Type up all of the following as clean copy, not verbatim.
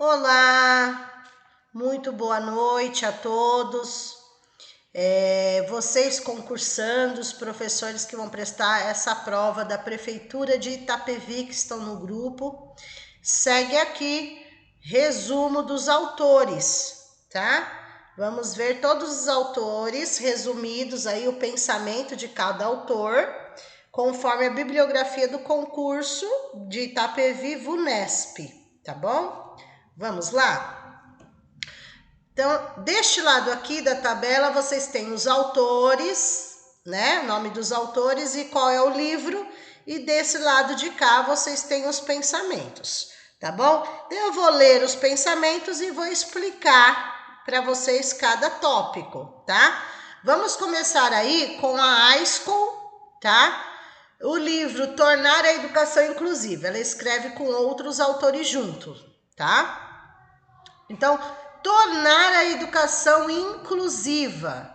Olá, muito boa noite a todos. Vocês concursandos, professores que vão prestar essa prova da Prefeitura de Itapevi, que estão no grupo, segue aqui resumo dos autores, tá? Vamos ver todos os autores resumidos aí, o pensamento de cada autor, conforme a bibliografia do concurso de Itapevi VUNESP, tá bom? Vamos lá? Então, deste lado aqui da tabela, vocês têm os autores, né? O nome dos autores e qual é o livro. E desse lado de cá, vocês têm os pensamentos, tá bom? Então, eu vou ler os pensamentos e vou explicar para vocês cada tópico, tá? Vamos começar aí com a Aiscol, tá? O livro Tornar a Educação Inclusiva. Ela escreve com outros autores juntos, tá? Então, tornar a educação inclusiva.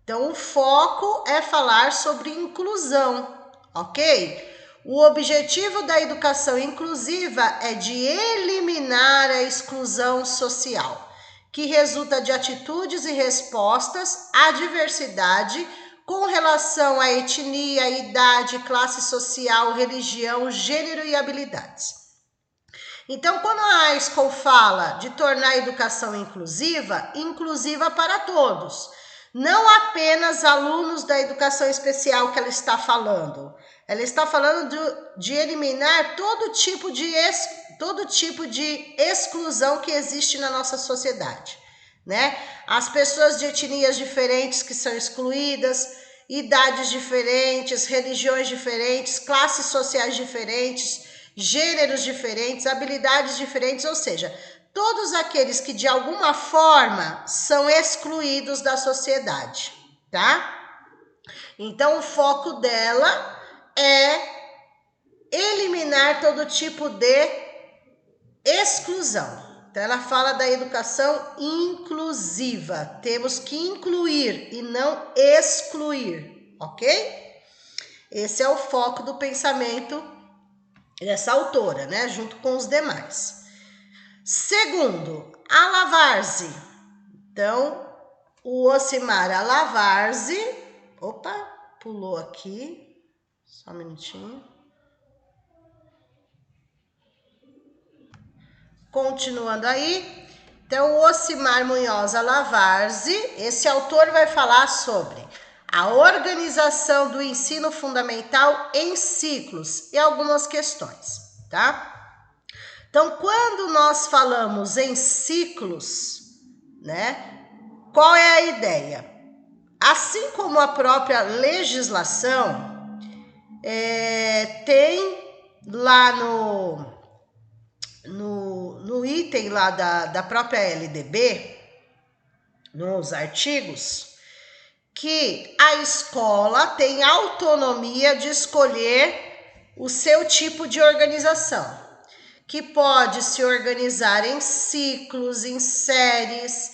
Então, o foco é falar sobre inclusão, ok? O objetivo da educação inclusiva é de eliminar a exclusão social, que resulta de atitudes e respostas à diversidade com relação à etnia, idade, classe social, religião, gênero e habilidades. Então, quando a AISCOL fala de tornar a educação inclusiva, inclusiva para todos, não apenas alunos da educação especial que ela está falando. Ela está falando de eliminar todo tipo de exclusão que existe na nossa sociedade, né? As pessoas de etnias diferentes que são excluídas, idades diferentes, religiões diferentes, classes sociais diferentes, gêneros diferentes, habilidades diferentes, ou seja, todos aqueles que de alguma forma são excluídos da sociedade, tá? Então, o foco dela é eliminar todo tipo de exclusão. Então, ela fala da educação inclusiva. Temos que incluir e não excluir, ok? Esse é o foco do pensamento dessa autora, né? Junto com os demais. Segundo, Alavarzi. Então, o Ocimar Alavarzi. Opa, pulou aqui. Só um minutinho. Continuando aí. Então, o Ocimar Munhoz Alavarzi, esse autor vai falar sobre a organização do ensino fundamental em ciclos e algumas questões, tá? Então, quando nós falamos em ciclos, né? Qual é a ideia? Assim como a própria legislação tem lá no item lá da própria LDB, nos artigos, que a escola tem autonomia de escolher o seu tipo de organização, que pode se organizar em ciclos, em séries,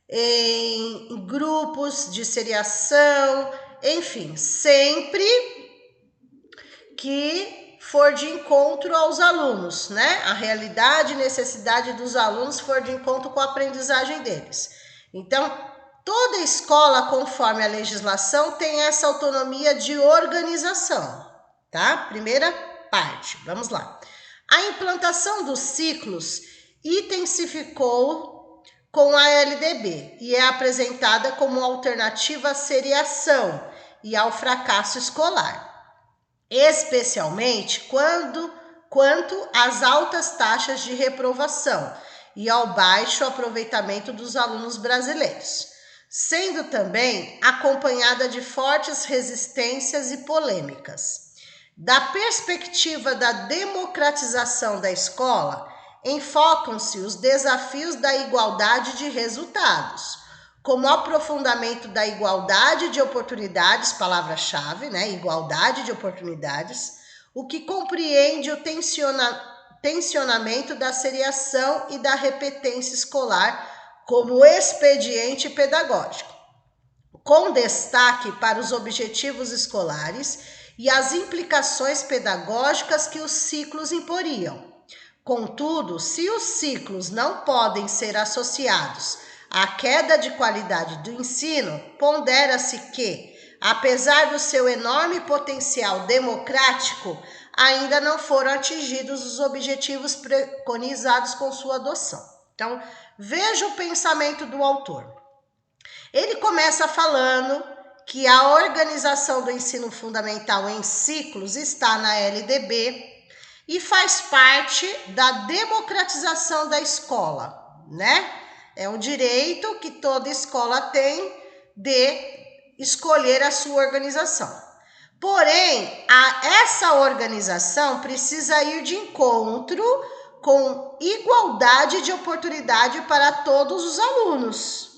em grupos de seriação, enfim, sempre que for de encontro aos alunos, né? A realidade e necessidade dos alunos for de encontro com a aprendizagem deles. Então, toda escola, conforme a legislação, tem essa autonomia de organização, tá? Primeira parte, vamos lá. A implantação dos ciclos intensificou com a LDB e é apresentada como alternativa à seriação e ao fracasso escolar, especialmente quanto às altas taxas de reprovação e ao baixo aproveitamento dos alunos brasileiros, sendo também acompanhada de fortes resistências e polêmicas. Da perspectiva da democratização da escola, enfocam-se os desafios da igualdade de resultados, como o aprofundamento da igualdade de oportunidades, palavra-chave, né? Igualdade de oportunidades, o que compreende o tensionamento da seriação e da repetência escolar como expediente pedagógico, com destaque para os objetivos escolares e as implicações pedagógicas que os ciclos imporiam. Contudo, se os ciclos não podem ser associados à queda de qualidade do ensino, pondera-se que, apesar do seu enorme potencial democrático, ainda não foram atingidos os objetivos preconizados com sua adoção. Então, veja o pensamento do autor. Ele começa falando que a organização do ensino fundamental em ciclos está na LDB e faz parte da democratização da escola, né? É um direito que toda escola tem de escolher a sua organização. Porém, essa organização precisa ir de encontro com igualdade de oportunidade para todos os alunos.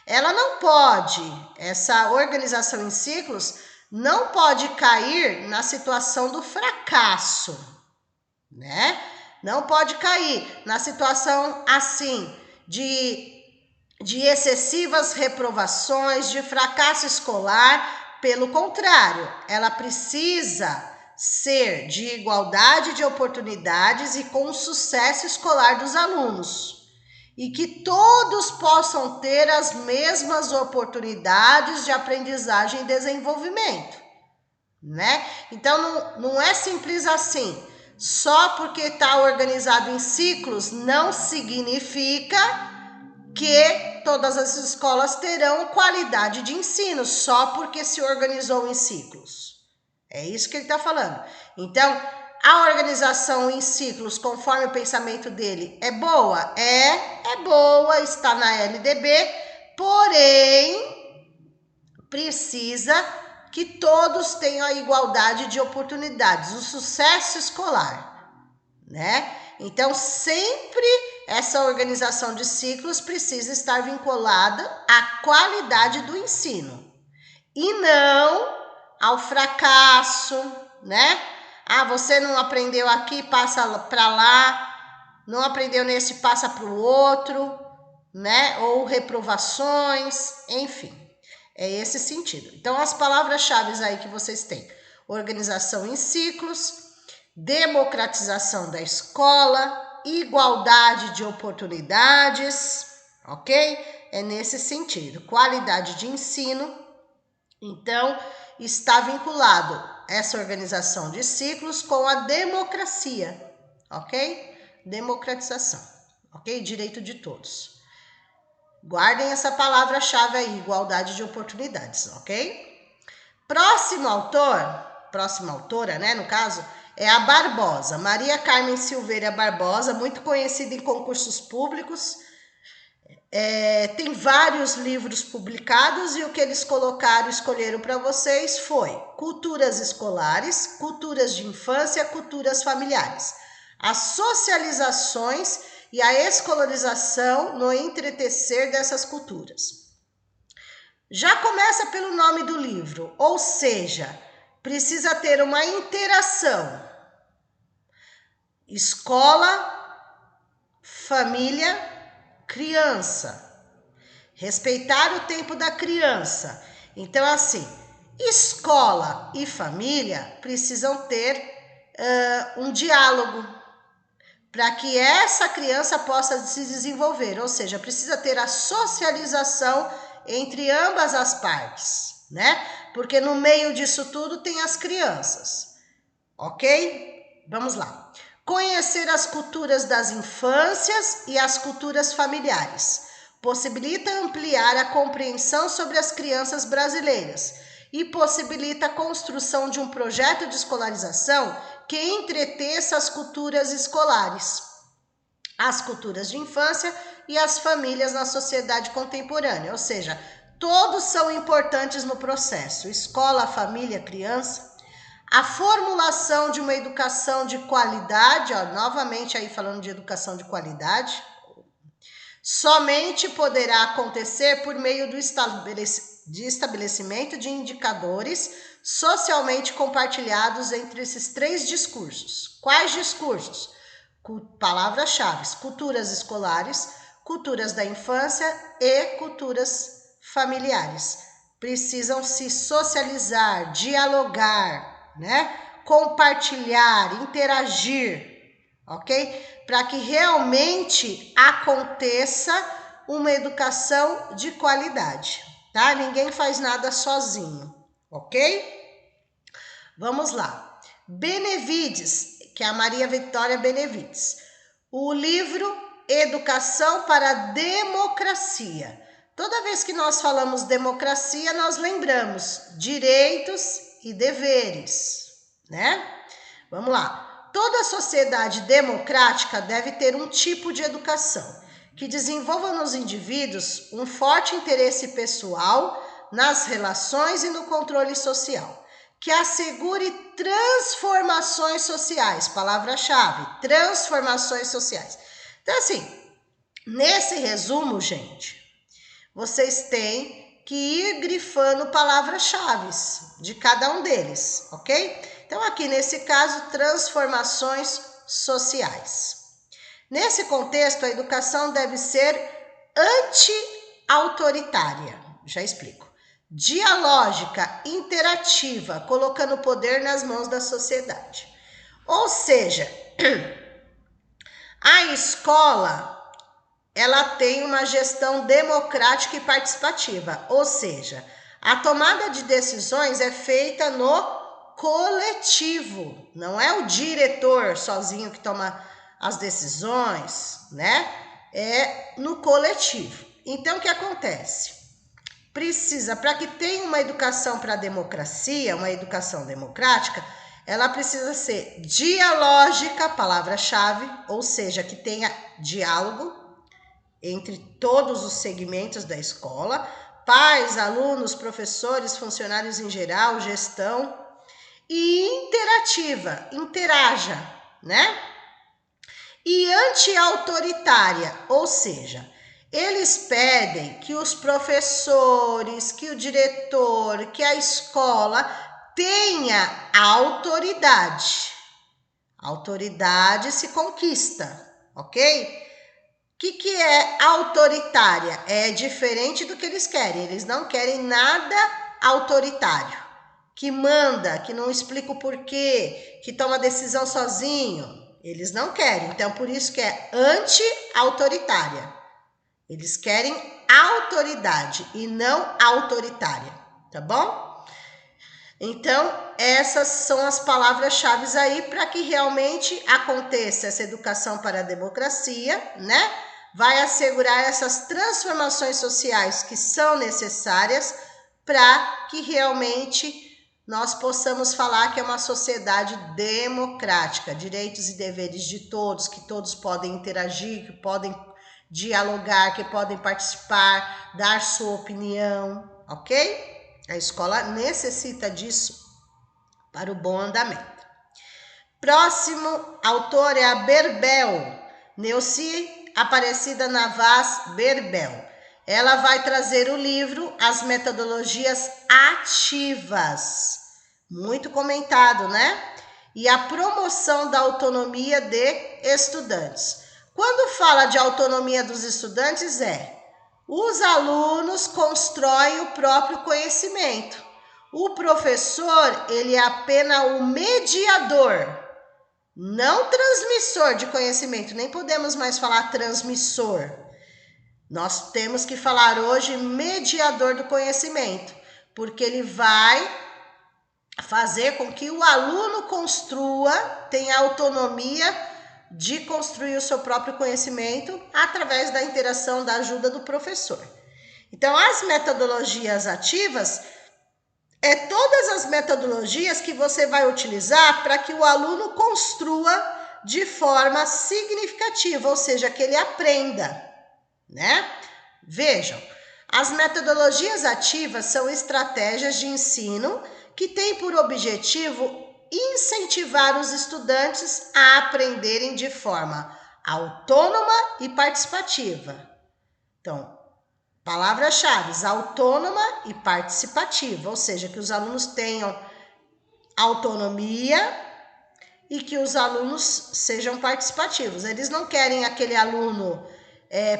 Ela não pode, essa organização em ciclos, não pode cair na situação do fracasso, né? Não pode cair na situação assim de excessivas reprovações, de fracasso escolar. Pelo contrário, ela precisa ser de igualdade de oportunidades e com o sucesso escolar dos alunos. E que todos possam ter as mesmas oportunidades de aprendizagem e desenvolvimento, né? Então, não é simples assim. Só porque está organizado em ciclos não significa que todas as escolas terão qualidade de ensino, só porque se organizou em ciclos. É isso que ele está falando. Então, a organização em ciclos, conforme o pensamento dele, é boa? É boa, está na LDB, porém, precisa que todos tenham a igualdade de oportunidades, o sucesso escolar, né? Então, sempre essa organização de ciclos precisa estar vinculada à qualidade do ensino e não ao fracasso, né? Ah, você não aprendeu aqui, passa para lá, não aprendeu nesse, passa para o outro, né? Ou reprovações, enfim, é esse sentido. Então, as palavras-chave aí que vocês têm: organização em ciclos, democratização da escola, igualdade de oportunidades, ok? É nesse sentido. Qualidade de ensino. Então, está vinculado essa organização de ciclos com a democracia, ok? Democratização, ok? Direito de todos. Guardem essa palavra-chave aí, igualdade de oportunidades, ok? Próxima autora, né, no caso, é a Barbosa, Maria Carmen Silveira Barbosa, muito conhecida em concursos públicos. Tem vários livros publicados e o que eles escolheram para vocês foi Culturas Escolares, Culturas de Infância, Culturas Familiares, as socializações e a escolarização no entretecer dessas culturas. Já começa pelo nome do livro, ou seja, precisa ter uma interação. Escola, família, criança. Respeitar o tempo da criança. Então, assim, escola e família precisam ter um diálogo para que essa criança possa se desenvolver, ou seja, precisa ter a socialização entre ambas as partes, né? Porque no meio disso tudo tem as crianças, ok? Vamos lá. Conhecer as culturas das infâncias e as culturas familiares. Possibilita ampliar a compreensão sobre as crianças brasileiras e possibilita a construção de um projeto de escolarização que entreteça as culturas escolares, as culturas de infância e as famílias na sociedade contemporânea, ou seja, todos são importantes no processo, escola, família, criança. A formulação de uma educação de qualidade, novamente aí falando de educação de qualidade, somente poderá acontecer por meio de estabelecimento de indicadores socialmente compartilhados entre esses três discursos. Quais discursos? Palavras-chave: culturas escolares, culturas da infância e culturas familiares. Precisam se socializar, dialogar, né? Compartilhar, interagir, ok? Para que realmente aconteça uma educação de qualidade, tá? Ninguém faz nada sozinho, ok? Vamos lá. Benevides, que é a Maria Vitória Benevides. O livro Educação para a Democracia. Toda vez que nós falamos democracia, nós lembramos direitos e deveres, né? Vamos lá. Toda sociedade democrática deve ter um tipo de educação que desenvolva nos indivíduos um forte interesse pessoal nas relações e no controle social, que assegure transformações sociais, palavra-chave, transformações sociais. Então, assim, nesse resumo, gente, vocês têm que ir grifando palavras-chave de cada um deles, ok? Então, aqui nesse caso, transformações sociais. Nesse contexto, a educação deve ser anti-autoritária. Já explico. Dialógica, interativa, colocando o poder nas mãos da sociedade. Ou seja, a escola, ela tem uma gestão democrática e participativa, ou seja, a tomada de decisões é feita no coletivo, não é o diretor sozinho que toma as decisões, né? É no coletivo. Então, o que acontece? Precisa, para que tenha uma educação para a democracia, uma educação democrática, ela precisa ser dialógica, palavra-chave, ou seja, que tenha diálogo entre todos os segmentos da escola, pais, alunos, professores, funcionários em geral, gestão, e interativa, interaja, né? E anti-autoritária, ou seja, eles pedem que os professores, que o diretor, que a escola tenha autoridade. A autoridade se conquista, ok? O que é autoritária? É diferente do que eles querem. Eles não querem nada autoritário, que manda, que não explica o porquê, que toma decisão sozinho. Eles não querem. Então, por isso que é anti-autoritária. Eles querem autoridade e não autoritária, tá bom? Então, essas são as palavras-chave aí para que realmente aconteça essa educação para a democracia, né? Vai assegurar essas transformações sociais que são necessárias para que realmente nós possamos falar que é uma sociedade democrática, direitos e deveres de todos, que todos podem interagir, que podem dialogar, que podem participar, dar sua opinião, ok? A escola necessita disso para o bom andamento. Próximo autor é a Berbel, Neuci Aparecida Navas Berbel. Ela vai trazer o livro As Metodologias Ativas, muito comentado, né? E a promoção da autonomia de estudantes. Quando fala de autonomia dos estudantes os alunos constroem o próprio conhecimento. O professor, ele é apenas o mediador, não transmissor de conhecimento. Nem podemos mais falar transmissor. Nós temos que falar hoje mediador do conhecimento, porque ele vai fazer com que o aluno construa, tenha autonomia de construir o seu próprio conhecimento através da interação, da ajuda do professor. Então, as metodologias ativas todas as metodologias que você vai utilizar para que o aluno construa de forma significativa, ou seja, que ele aprenda, né? Vejam, as metodologias ativas são estratégias de ensino que têm por objetivo incentivar os estudantes a aprenderem de forma autônoma e participativa. Então, palavras-chave, autônoma e participativa, ou seja, que os alunos tenham autonomia e que os alunos sejam participativos. Eles não querem aquele aluno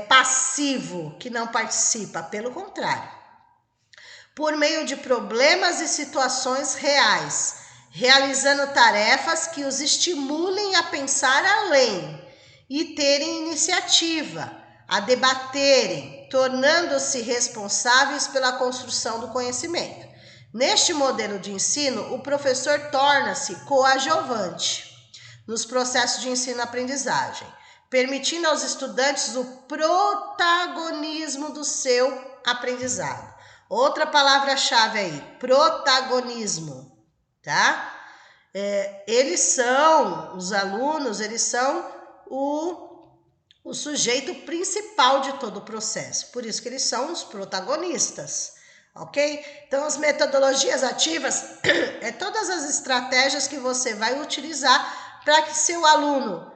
passivo que não participa, pelo contrário. Por meio de problemas e situações reais, realizando tarefas que os estimulem a pensar além e terem iniciativa, a debaterem, tornando-se responsáveis pela construção do conhecimento. Neste modelo de ensino, o professor torna-se coadjuvante nos processos de ensino-aprendizagem, permitindo aos estudantes o protagonismo do seu aprendizado. Outra palavra-chave aí, protagonismo, tá? Os alunos, eles são o sujeito principal de todo o processo, por isso que eles são os protagonistas, ok? Então, as metodologias ativas é todas as estratégias que você vai utilizar para que seu aluno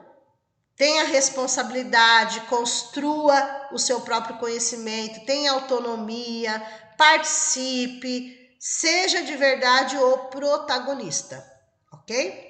tenha responsabilidade, construa o seu próprio conhecimento, tenha autonomia, participe, seja de verdade o protagonista, ok?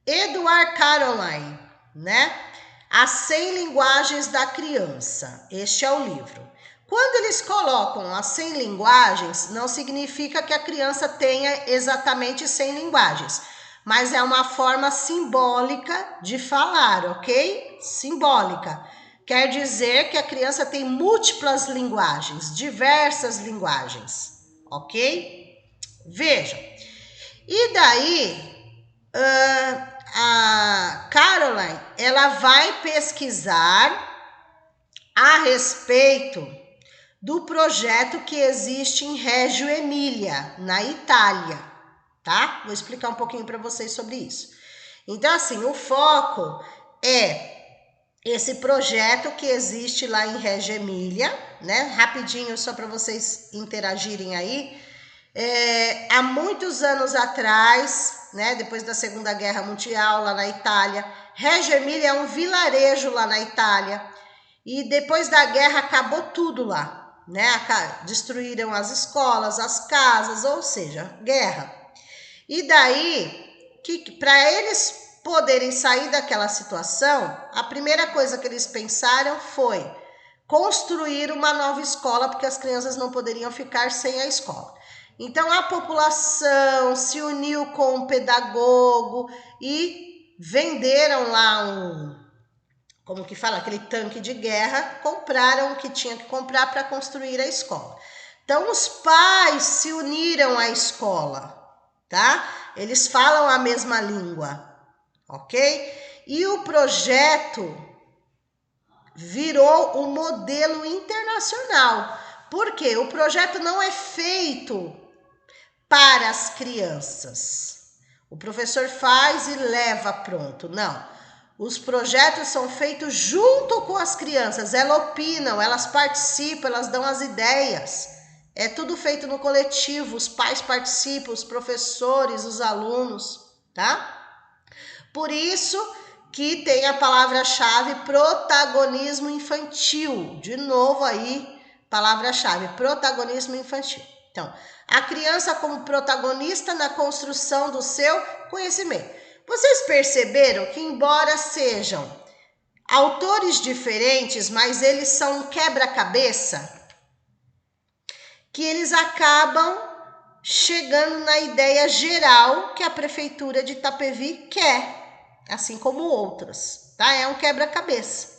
Edward Caroline, né? As 100 linguagens da criança. Este é o livro. Quando eles colocam as 100 linguagens, não significa que a criança tenha exatamente 100 linguagens, mas é uma forma simbólica de falar, ok? Simbólica. Quer dizer que a criança tem múltiplas linguagens, diversas linguagens, ok? Vejam. E daí, a Caroline, ela vai pesquisar a respeito do projeto que existe em Reggio Emília, na Itália, tá? Vou explicar um pouquinho para vocês sobre isso. Então, assim, o foco é esse projeto que existe lá em Reggio Emília, né? Rapidinho, só para vocês interagirem aí. Há muitos anos atrás, né, depois da Segunda Guerra Mundial, lá na Itália, Reggio Emília é um vilarejo lá na Itália, e depois da guerra acabou tudo lá, né? Destruíram as escolas, as casas, ou seja, guerra. E daí, para eles poderem sair daquela situação, a primeira coisa que eles pensaram foi construir uma nova escola, porque as crianças não poderiam ficar sem a escola. Então, a população se uniu com o pedagogo e venderam lá como que fala, aquele tanque de guerra, compraram o que tinha que comprar para construir a escola. Então, os pais se uniram à escola, tá? Eles falam a mesma língua, ok? E o projeto virou um modelo internacional. Por quê? O projeto não é feito para as crianças. O professor faz e leva pronto. Não. Os projetos são feitos junto com as crianças. Elas opinam, elas participam, elas dão as ideias. É tudo feito no coletivo. Os pais participam, os professores, os alunos, tá? Por isso que tem a palavra-chave protagonismo infantil. De novo aí, palavra-chave, protagonismo infantil. Então, a criança como protagonista na construção do seu conhecimento. Vocês perceberam que, embora sejam autores diferentes, mas eles são um quebra-cabeça, que eles acabam chegando na ideia geral que a prefeitura de Itapevi quer, assim como outras, tá? É um quebra-cabeça,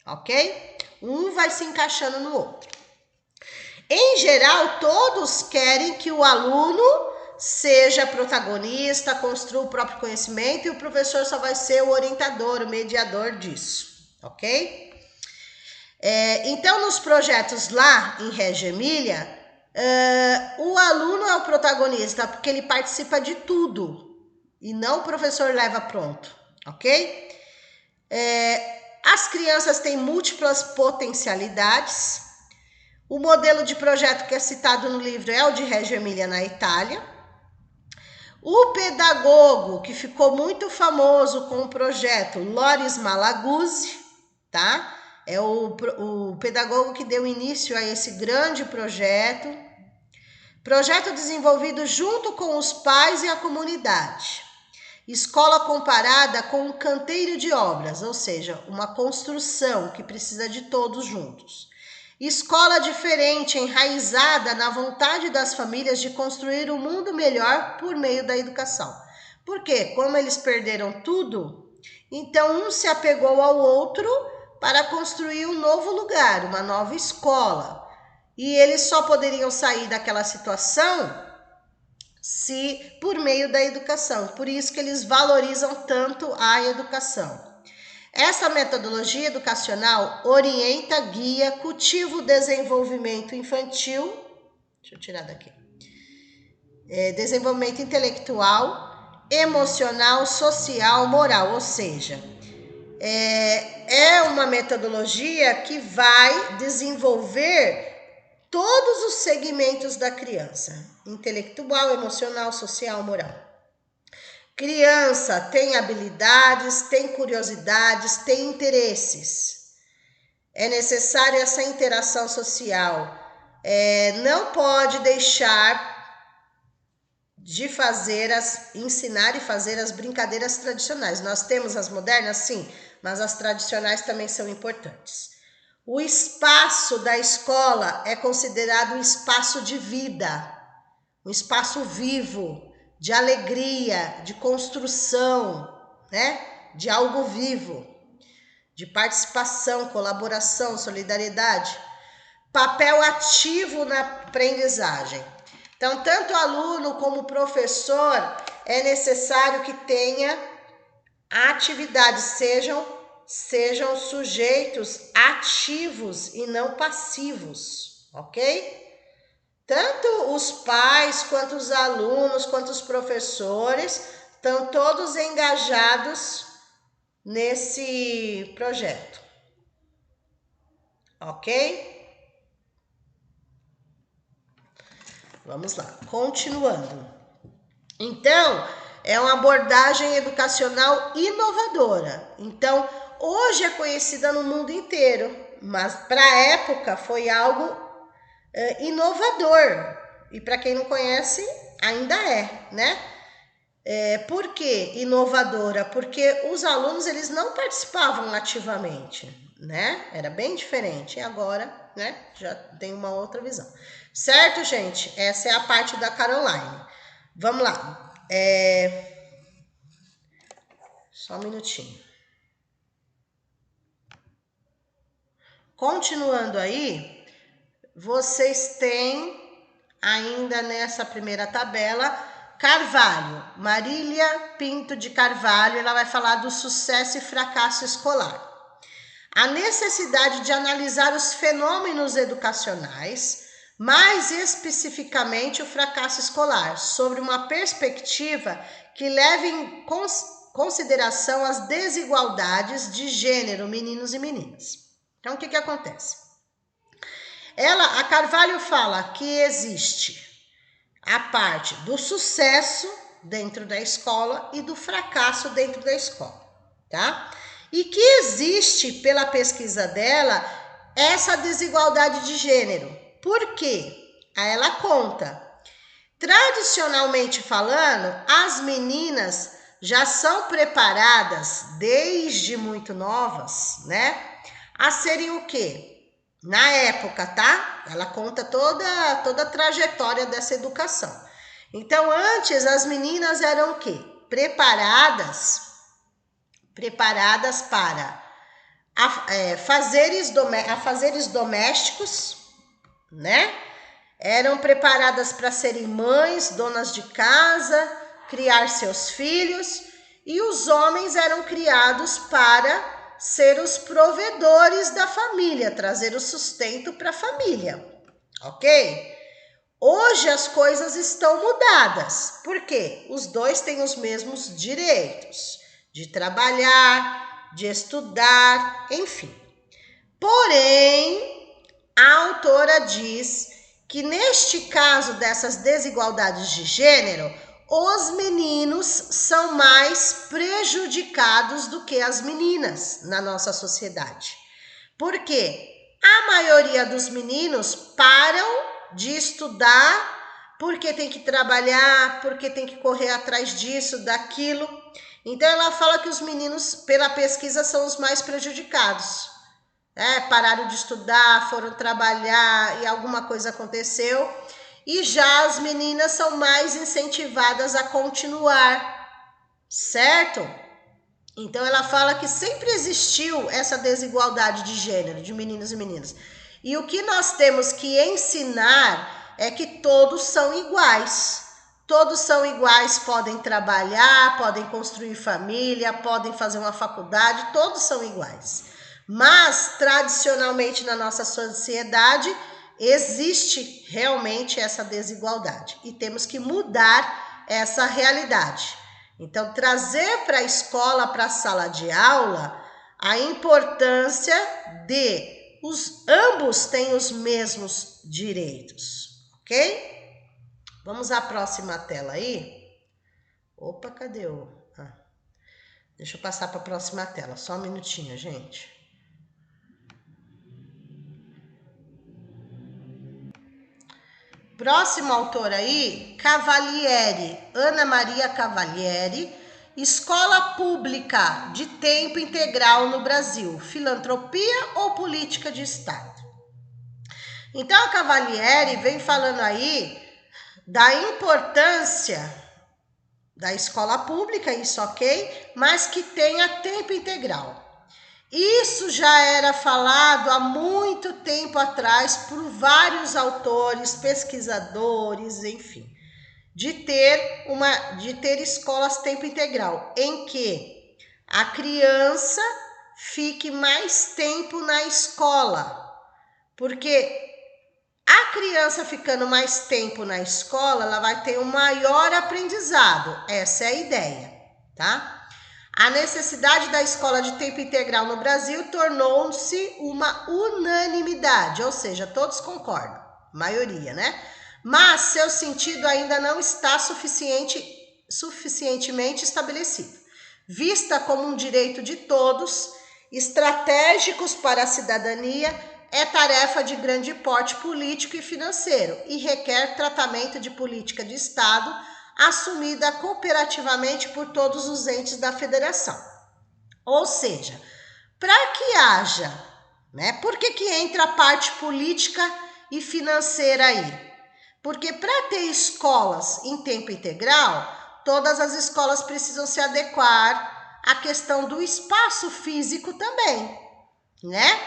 ok? Um vai se encaixando no outro. Em geral, todos querem que o aluno seja protagonista, construa o próprio conhecimento e o professor só vai ser o orientador, o mediador disso, ok? Então, nos projetos lá em Reggio Emília, o aluno é o protagonista porque ele participa de tudo e não o professor leva pronto, ok? As crianças têm múltiplas potencialidades. O modelo de projeto que é citado no livro é o de Reggio Emília, na Itália. O pedagogo, que ficou muito famoso com o projeto Loris Malaguzzi, tá? É o pedagogo que deu início a esse grande projeto. Projeto desenvolvido junto com os pais e a comunidade. Escola comparada com um canteiro de obras, ou seja, uma construção que precisa de todos juntos. Escola diferente, enraizada na vontade das famílias de construir um mundo melhor por meio da educação. Por quê? Como eles perderam tudo, então um se apegou ao outro para construir um novo lugar, uma nova escola. E eles só poderiam sair daquela situação se por meio da educação. Por isso que eles valorizam tanto a educação. Essa metodologia educacional orienta, guia, cultiva o desenvolvimento infantil, deixa eu tirar daqui, desenvolvimento intelectual, emocional, social, moral, ou seja, é uma metodologia que vai desenvolver todos os segmentos da criança, intelectual, emocional, social, moral. Criança tem habilidades, tem curiosidades, tem interesses. É necessária essa interação social. Não pode deixar de ensinar e fazer as brincadeiras tradicionais. Nós temos as modernas, sim, mas as tradicionais também são importantes. O espaço da escola é considerado um espaço de vida, um espaço vivo, de alegria, de construção, né? De algo vivo, de participação, colaboração, solidariedade, papel ativo na aprendizagem. Então, tanto aluno como professor é necessário que tenha atividades, sejam sujeitos ativos e não passivos, ok? Tanto os pais, quanto os alunos, quanto os professores, estão todos engajados nesse projeto. Ok? Vamos lá, continuando. Então, é uma abordagem educacional inovadora. Então, hoje é conhecida no mundo inteiro, mas para a época foi algo inovador, e para quem não conhece, ainda né? Por que inovadora? Porque os alunos eles não participavam ativamente, né? Era bem diferente, e agora, né, já tem uma outra visão. Certo, gente? Essa é a parte da Caroline. Vamos lá. Só um minutinho. Continuando aí, vocês têm ainda nessa primeira tabela Carvalho, Marília Pinto de Carvalho, ela vai falar do sucesso e fracasso escolar. A necessidade de analisar os fenômenos educacionais, mais especificamente o fracasso escolar, sobre uma perspectiva que leve em consideração as desigualdades de gênero, meninos e meninas. Então, o que acontece? A Carvalho fala que existe a parte do sucesso dentro da escola e do fracasso dentro da escola, tá? E que existe, pela pesquisa dela, essa desigualdade de gênero. Por quê? Aí ela conta. Tradicionalmente falando, as meninas já são preparadas desde muito novas, né? A serem o quê? Na época, tá? Ela conta toda a trajetória dessa educação. Então, antes as meninas eram o quê? Preparadas para afazeres domésticos, né? Eram preparadas para serem mães, donas de casa, criar seus filhos, e os homens eram criados para ser os provedores da família, trazer o sustento para a família, ok? Hoje as coisas estão mudadas, porque os dois têm os mesmos direitos de trabalhar, de estudar, enfim. Porém, a autora diz que neste caso dessas desigualdades de gênero, os meninos são mais prejudicados do que as meninas na nossa sociedade. Por quê? A maioria dos meninos param de estudar porque tem que trabalhar, porque tem que correr atrás disso, daquilo. Então ela fala que os meninos, pela pesquisa, são os mais prejudicados. pararam de estudar, foram trabalhar e alguma coisa aconteceu. E já as meninas são mais incentivadas a continuar, certo? Então ela fala que sempre existiu essa desigualdade de gênero, de meninos e meninas. E o que nós temos que ensinar é que todos são iguais. Todos são iguais, podem trabalhar, podem construir família, podem fazer uma faculdade, todos são iguais. Mas, tradicionalmente na nossa sociedade, existe realmente essa desigualdade. E temos que mudar essa realidade. Então, trazer para a escola, para a sala de aula, a importância de ambos têm os mesmos direitos, ok? Vamos à próxima tela aí. Opa, cadê o... deixa eu passar para a próxima tela, só um minutinho, gente. Próximo autor aí, Cavalieri, Ana Maria Cavalieri, Escola Pública de Tempo Integral no Brasil, Filantropia ou Política de Estado? Então, a Cavalieri vem falando aí da importância da escola pública, isso ok, mas que tenha tempo integral. Isso já era falado há muito tempo atrás por vários autores, pesquisadores, enfim, de ter escolas tempo integral, em que a criança fique mais tempo na escola, porque a criança ficando mais tempo na escola, ela vai ter um maior aprendizado, essa é a ideia, tá? A necessidade da escola de tempo integral no Brasil tornou-se uma unanimidade, ou seja, todos concordam, maioria, né? Mas seu sentido ainda não está suficientemente estabelecido. Vista como um direito de todos, estratégicos para a cidadania, é tarefa de grande porte político e financeiro e requer tratamento de política de Estado assumida cooperativamente por todos os entes da federação. Ou seja, para que haja, né? Por que entra a parte política e financeira aí? Porque para ter escolas em tempo integral, todas as escolas precisam se adequar à questão do espaço físico também, né?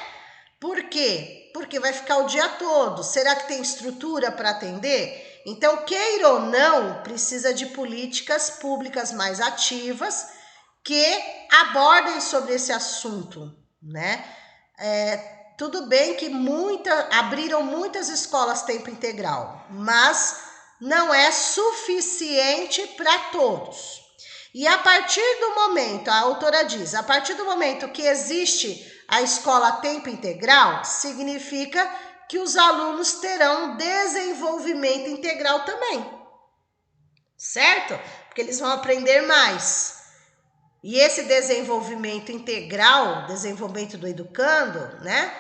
Por quê? Porque vai ficar o dia todo. Será que tem estrutura para atender? Então, queira ou não, precisa de políticas públicas mais ativas que abordem sobre esse assunto, né? Tudo bem que abriram muitas escolas tempo integral, mas não é suficiente para todos. E a partir do momento, a autora diz, a partir do momento que existe a escola a tempo integral, significa que os alunos terão desenvolvimento integral também, certo? Porque eles vão aprender mais. E esse desenvolvimento integral, desenvolvimento do educando, né?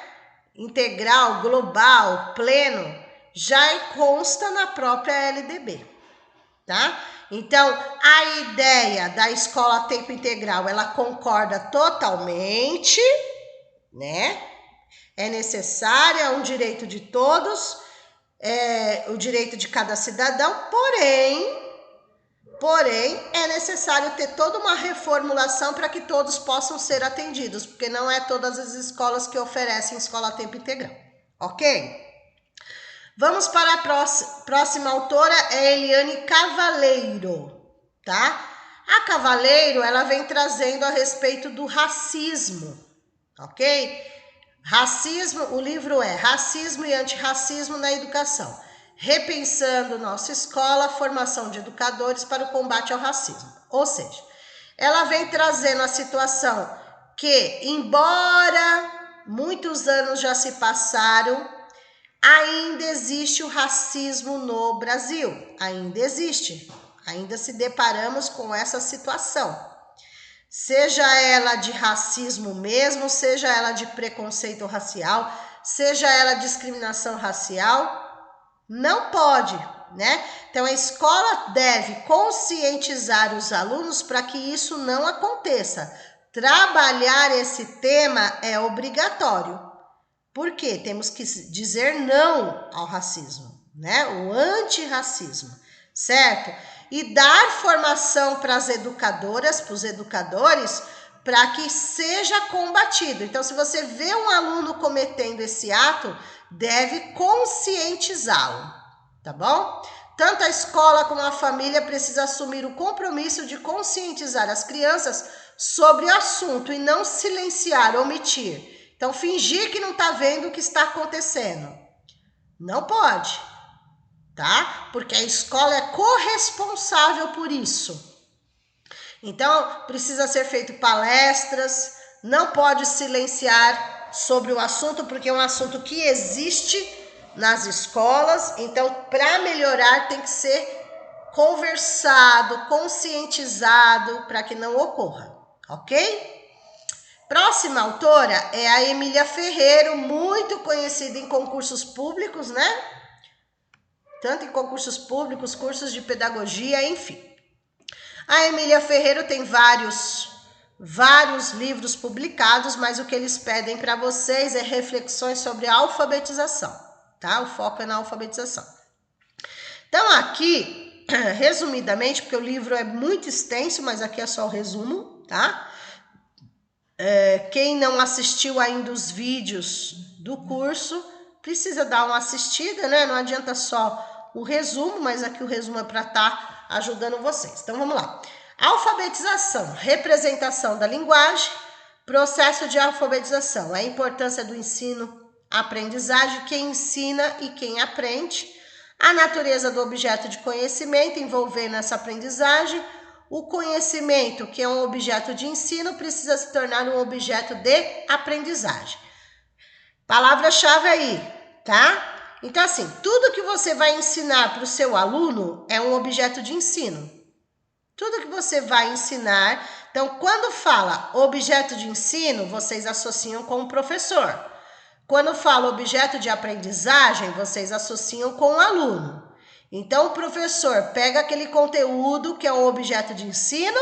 Integral, global, pleno, já consta na própria LDB, tá? Então, a ideia da escola a tempo integral, ela concorda totalmente, né? É necessária, é um direito de todos, é o direito de cada cidadão, porém, é necessário ter toda uma reformulação para que todos possam ser atendidos, porque não é todas as escolas que oferecem escola a tempo integral, ok? Vamos para a próxima autora, é Eliane Cavaleiro, tá? A Cavaleiro, ela vem trazendo a respeito do racismo, ok? Racismo, o livro é Racismo e Antirracismo na Educação, repensando nossa escola, formação de educadores para o combate ao racismo. Ou seja, ela vem trazendo a situação que, embora muitos anos já se passaram, ainda existe o racismo no Brasil, ainda existe, ainda se deparamos com essa situação. Seja ela de racismo mesmo, seja ela de preconceito racial, seja ela discriminação racial, não pode, né? Então a escola deve conscientizar os alunos para que isso não aconteça. Trabalhar esse tema é obrigatório. Por quê? Temos que dizer não ao racismo, né? O antirracismo, certo? E dar formação para as educadoras, para os educadores, para que seja combatido. Então, se você vê um aluno cometendo esse ato, deve conscientizá-lo, tá bom? Tanto a escola como a família precisam assumir o compromisso de conscientizar as crianças sobre o assunto e não silenciar, omitir. Então, fingir que não está vendo o que está acontecendo. Não pode, tá? Porque a escola é corresponsável por isso. Então, precisa ser feito palestras, não pode silenciar sobre o assunto, porque é um assunto que existe nas escolas. Então, para melhorar, tem que ser conversado, conscientizado, para que não ocorra, ok? Próxima autora é a Emília Ferreiro, muito conhecida em concursos públicos, né? Tanto em concursos públicos, cursos de pedagogia, enfim. A Emília Ferreiro tem vários livros publicados, mas o que eles pedem para vocês é reflexões sobre a alfabetização, tá? O foco é na alfabetização. Então, aqui, resumidamente, porque o livro é muito extenso, mas aqui é só o resumo, tá? Quem não assistiu ainda os vídeos do curso, precisa dar uma assistida, né? Não adianta só o resumo, mas aqui o resumo é para estar ajudando vocês. Então, vamos lá. Alfabetização, representação da linguagem, processo de alfabetização, a importância do ensino, aprendizagem, quem ensina e quem aprende, a natureza do objeto de conhecimento envolvendo essa aprendizagem, o conhecimento, que é um objeto de ensino, precisa se tornar um objeto de aprendizagem. Palavra-chave aí, tá? Então, assim, tudo que você vai ensinar para o seu aluno é um objeto de ensino. Tudo que você vai ensinar. Então, quando fala objeto de ensino, vocês associam com o professor. Quando fala objeto de aprendizagem, vocês associam com o aluno. Então, o professor pega aquele conteúdo que é um objeto de ensino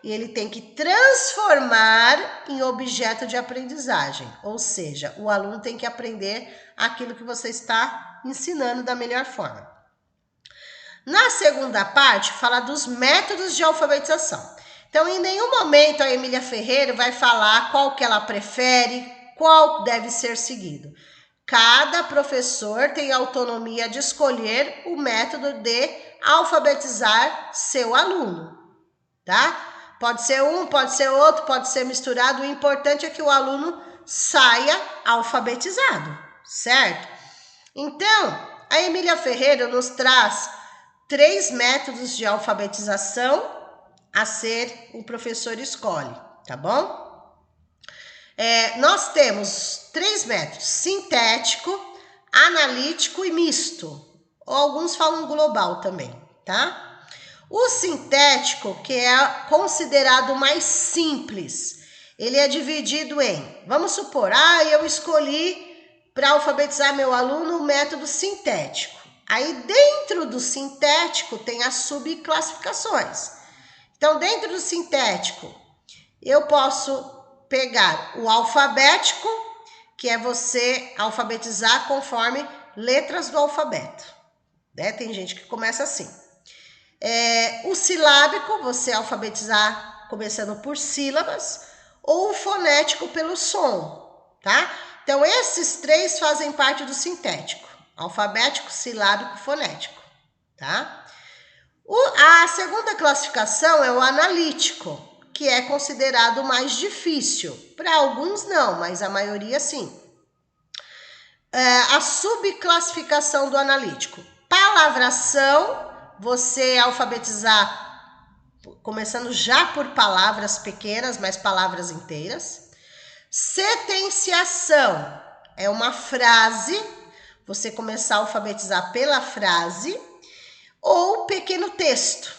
e ele tem que transformar em objeto de aprendizagem. Ou seja, o aluno tem que aprender aquilo que você está ensinando da melhor forma. Na segunda parte, fala dos métodos de alfabetização. Então, em nenhum momento a Emília Ferreiro vai falar qual que ela prefere, qual deve ser seguido. Cada professor tem autonomia de escolher o método de alfabetizar seu aluno, tá? Pode ser um, pode ser outro, pode ser misturado. O importante é que o aluno saia alfabetizado, certo? Então, a Emília Ferreiro nos traz 3 métodos de alfabetização a ser o professor escolhe, tá bom? Nós temos 3 métodos: sintético, analítico e misto. Ou alguns falam global também, tá? O sintético, que é considerado mais simples, ele é dividido em, vamos supor, eu escolhi para alfabetizar meu aluno o método sintético. Aí dentro do sintético tem as subclassificações. Então, dentro do sintético, eu posso pegar o alfabético, que é você alfabetizar conforme letras do alfabeto, né? Tem gente que começa assim. O silábico, você alfabetizar começando por sílabas, ou o fonético pelo som, tá? Então, esses 3 fazem parte do sintético: alfabético, silábico, fonético, tá? A segunda classificação é o analítico, que é considerado mais difícil. Para alguns não, mas a maioria sim. A subclassificação do analítico: palavração, você alfabetizar começando já por palavras pequenas, mas palavras inteiras. Setenciação é uma frase, você começar a alfabetizar pela frase, ou pequeno texto,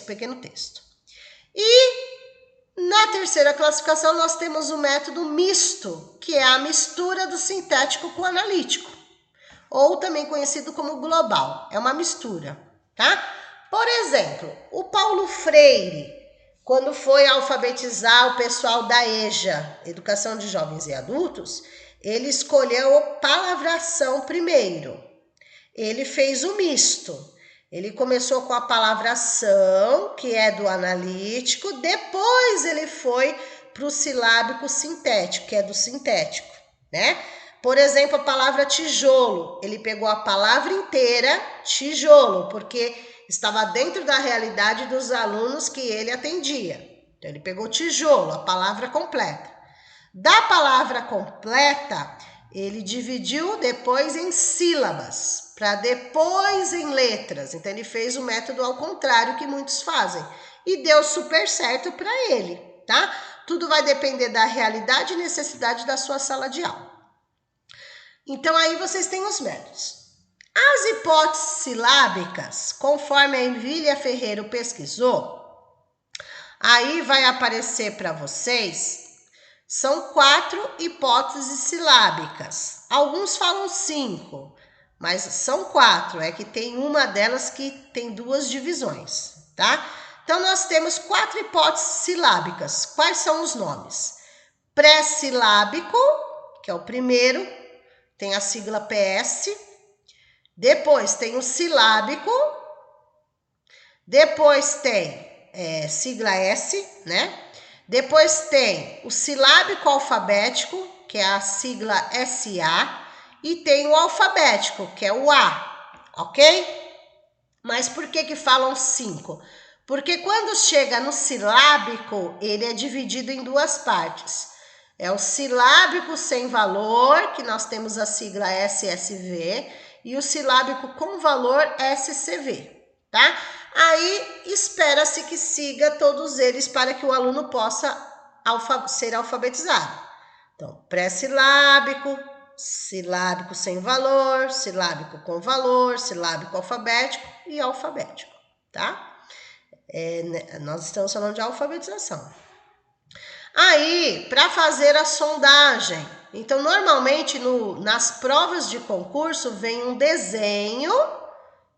pequeno texto. E na terceira classificação nós temos o método misto, que é a mistura do sintético com o analítico, ou também conhecido como global, é uma mistura, tá? Por exemplo, o Paulo Freire, quando foi alfabetizar o pessoal da EJA, Educação de Jovens e Adultos, ele escolheu a palavração primeiro. Ele fez o misto. Ele começou com a palavração, que é do analítico, depois ele foi para o silábico sintético, que é do sintético, né? Por exemplo, a palavra tijolo, ele pegou a palavra inteira, tijolo, porque estava dentro da realidade dos alunos que ele atendia. Então, ele pegou tijolo, a palavra completa. Da palavra completa, ele dividiu depois em sílabas, para depois em letras. Então, ele fez o método ao contrário que muitos fazem. E deu super certo para ele, tá? Tudo vai depender da realidade e necessidade da sua sala de aula. Então, aí vocês têm os métodos. As hipóteses silábicas, conforme a Emília Ferreira pesquisou, aí vai aparecer para vocês, são 4 hipóteses silábicas. Alguns falam 5, mas são 4, é que tem uma delas que tem 2 divisões, tá? Então, nós temos 4 hipóteses silábicas. Quais são os nomes? Pré-silábico, que é o primeiro, tem a sigla PS. Depois tem o silábico. Depois tem sigla S, né? Depois tem o silábico alfabético, que é a sigla SA. E tem o alfabético, que é o A, ok? Mas por que falam 5? Porque quando chega no silábico, ele é dividido em 2 partes. É o silábico sem valor, que nós temos a sigla SSV, e o silábico com valor SCV, tá? Aí espera-se que siga todos eles para que o aluno possa ser alfabetizado. Então, pré-silábico, silábico sem valor, silábico com valor, silábico alfabético e alfabético, tá? Nós estamos falando de alfabetização. Aí, para fazer a sondagem, então normalmente nas provas de concurso vem um desenho,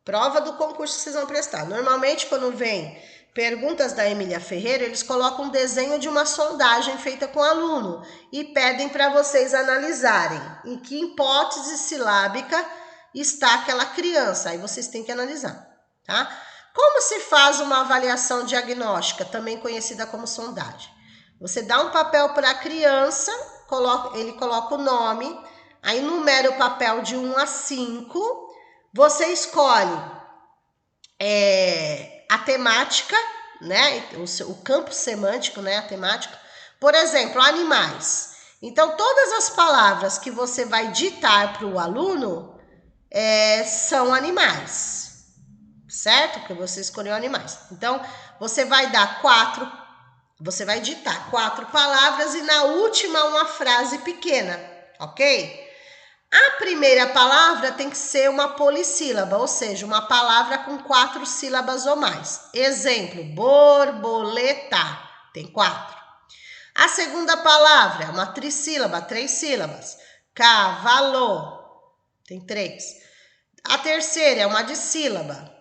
prova do concurso que vocês vão prestar. Normalmente quando vem perguntas da Emília Ferreira, eles colocam um desenho de uma sondagem feita com o aluno e pedem para vocês analisarem em que hipótese silábica está aquela criança. Aí vocês têm que analisar, tá? Como se faz uma avaliação diagnóstica, também conhecida como sondagem? Você dá um papel para a criança, ele coloca o nome, aí numera o papel de 1 a 5, você escolhe a temática, né? O campo semântico, né? A temática. Por exemplo, animais. Então, todas as palavras que você vai ditar para o aluno são animais, certo? Porque você escolheu animais. Então, você vai ditar 4 palavras e na última uma frase pequena, ok? A primeira palavra tem que ser uma polissílaba, ou seja, uma palavra com 4 sílabas ou mais. Exemplo, borboleta, tem 4. A segunda palavra é uma trissílaba, 3 sílabas. Cavalo, tem 3. A terceira é uma dissílaba.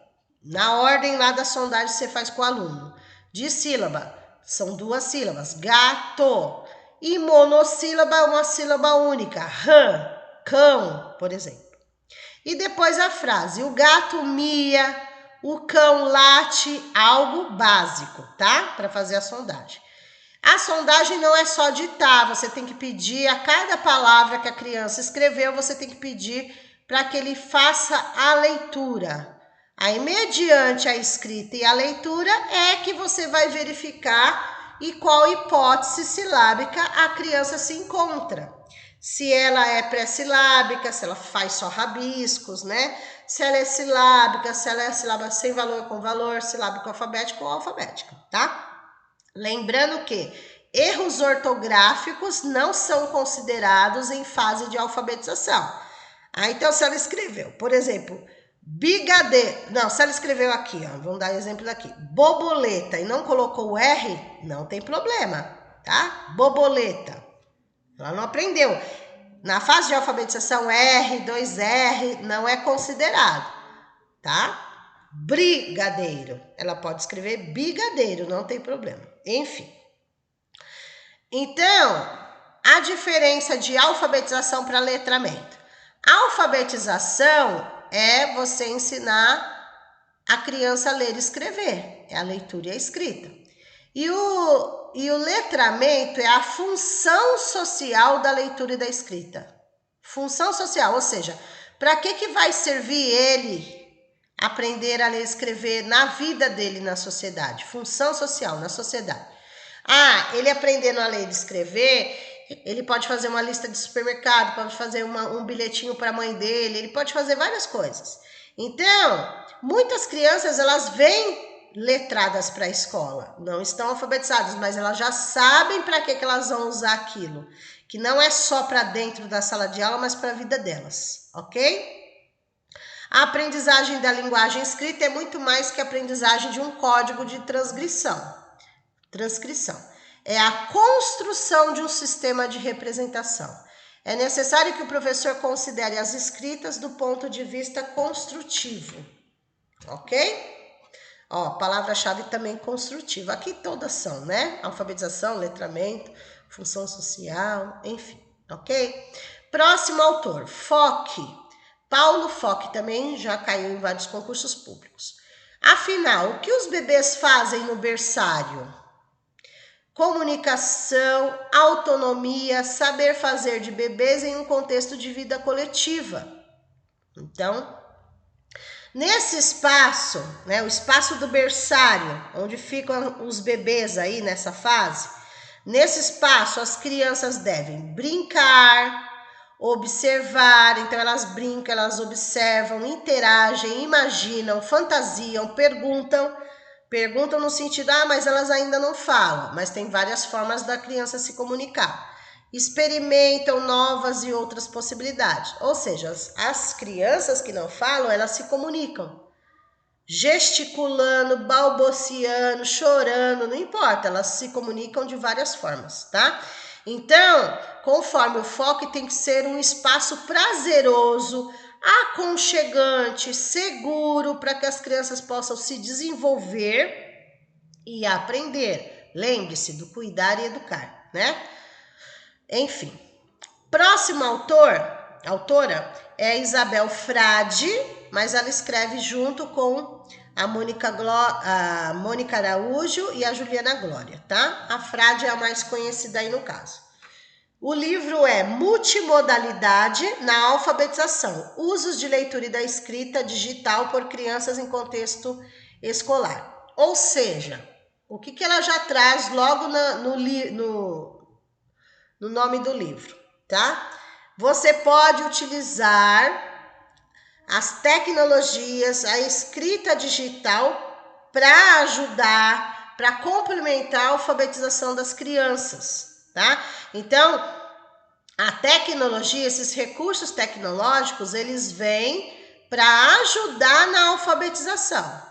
Na ordem lá da sondagem você faz com o aluno. Dissílaba, são 2 sílabas. Gato. E monossílaba é uma sílaba única. Rã, cão, por exemplo. E depois a frase. O gato mia, o cão late, algo básico, tá? Para fazer a sondagem. A sondagem não é só ditar, você tem que pedir a cada palavra que a criança escreveu, você tem que pedir para que ele faça a leitura. Aí, mediante a escrita e a leitura, é que você vai verificar em qual hipótese silábica a criança se encontra. Se ela é pré-silábica, se ela faz só rabiscos, né? Se ela é silábica, se ela é sílaba sem valor, com valor, silábico alfabético ou alfabético, tá? Lembrando que erros ortográficos não são considerados em fase de alfabetização. Então, se ela escreveu, por exemplo, bigadeiro, não, se ela escreveu aqui, ó, vamos dar exemplo daqui, borboleta e não colocou o R, não tem problema, tá? Borboleta, ela não aprendeu. Na fase de alfabetização, R, 2R, não é considerado, tá? Brigadeiro, ela pode escrever bigadeiro, não tem problema. Enfim. Então, a diferença de alfabetização para letramento. A alfabetização é você ensinar a criança a ler e escrever, é a leitura e a escrita. E o letramento é a função social da leitura e da escrita. Função social, ou seja, para que vai servir ele aprender a ler e escrever na vida dele na sociedade? Função social na sociedade. Ele aprendendo a ler e escrever, ele pode fazer uma lista de supermercado, pode fazer um bilhetinho para a mãe dele, ele pode fazer várias coisas. Então, muitas crianças, elas vêm letradas para a escola, não estão alfabetizadas, mas elas já sabem para que elas vão usar aquilo, que não é só para dentro da sala de aula, mas para a vida delas, ok? A aprendizagem da linguagem escrita é muito mais que a aprendizagem de um código de transcrição. É a construção de um sistema de representação. É necessário que o professor considere as escritas do ponto de vista construtivo, ok? Palavra-chave também construtiva. Aqui todas são, né? Alfabetização, letramento, função social, enfim, ok? Próximo autor, Fock. Paulo Fock também já caiu em vários concursos públicos. Afinal, o que os bebês fazem no berçário? Comunicação, autonomia, saber fazer de bebês em um contexto de vida coletiva. Então, nesse espaço, né, o espaço do berçário, onde ficam os bebês aí nessa fase, nesse espaço as crianças devem brincar, observar, então elas brincam, elas observam, interagem, imaginam, fantasiam, perguntam no sentido, mas elas ainda não falam, mas tem várias formas da criança se comunicar. Experimentam novas e outras possibilidades. Ou seja, as crianças que não falam, elas se comunicam. Gesticulando, balbuciando, chorando, não importa, elas se comunicam de várias formas, tá? Então, conforme o foco, tem que ser um espaço prazeroso, aconchegante, seguro, para que as crianças possam se desenvolver e aprender. Lembre-se do cuidar e educar, né? Enfim, próxima autora é Isabel Frade, mas ela escreve junto com a Mônica Araújo e a Juliana Glória, tá? A Frade é a mais conhecida aí no caso. O livro é Multimodalidade na Alfabetização, usos de leitura e da escrita digital por crianças em contexto escolar. Ou seja, o que ela já traz logo no nome do livro, tá? Você pode utilizar as tecnologias, a escrita digital para ajudar, para complementar a alfabetização das crianças, tá? Então, a tecnologia, esses recursos tecnológicos, eles vêm para ajudar na alfabetização,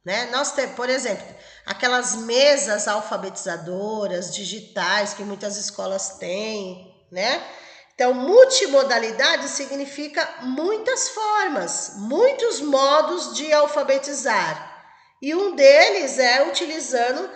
né? Nós temos, por exemplo, aquelas mesas alfabetizadoras digitais que muitas escolas têm, né? Então, multimodalidade significa muitas formas, muitos modos de alfabetizar. E um deles é utilizando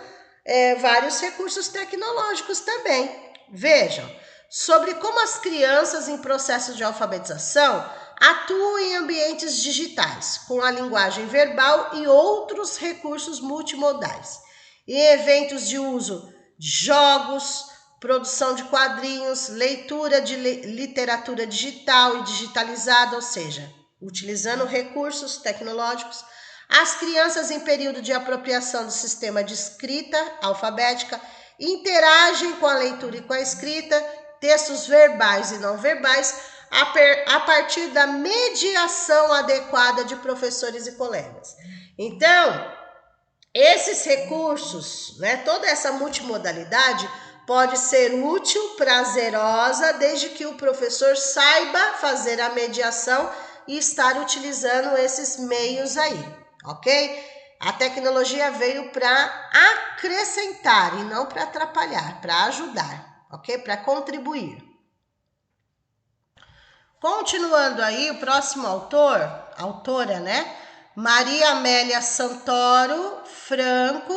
vários recursos tecnológicos também. Vejam, sobre como as crianças em processo de alfabetização atuam em ambientes digitais, com a linguagem verbal e outros recursos multimodais. Em eventos de uso de jogos, produção de quadrinhos, leitura de literatura digital e digitalizada, ou seja, utilizando recursos tecnológicos, as crianças em período de apropriação do sistema de escrita alfabética interagem com a leitura e com a escrita, textos verbais e não verbais, a partir da mediação adequada de professores e colegas. Então, esses recursos, né, toda essa multimodalidade pode ser útil, prazerosa, desde que o professor saiba fazer a mediação e estar utilizando esses meios aí, ok? A tecnologia veio para acrescentar e não para atrapalhar, para ajudar, ok? Para contribuir. Continuando aí, o próximo autora, né? Maria Amélia Santoro Franco,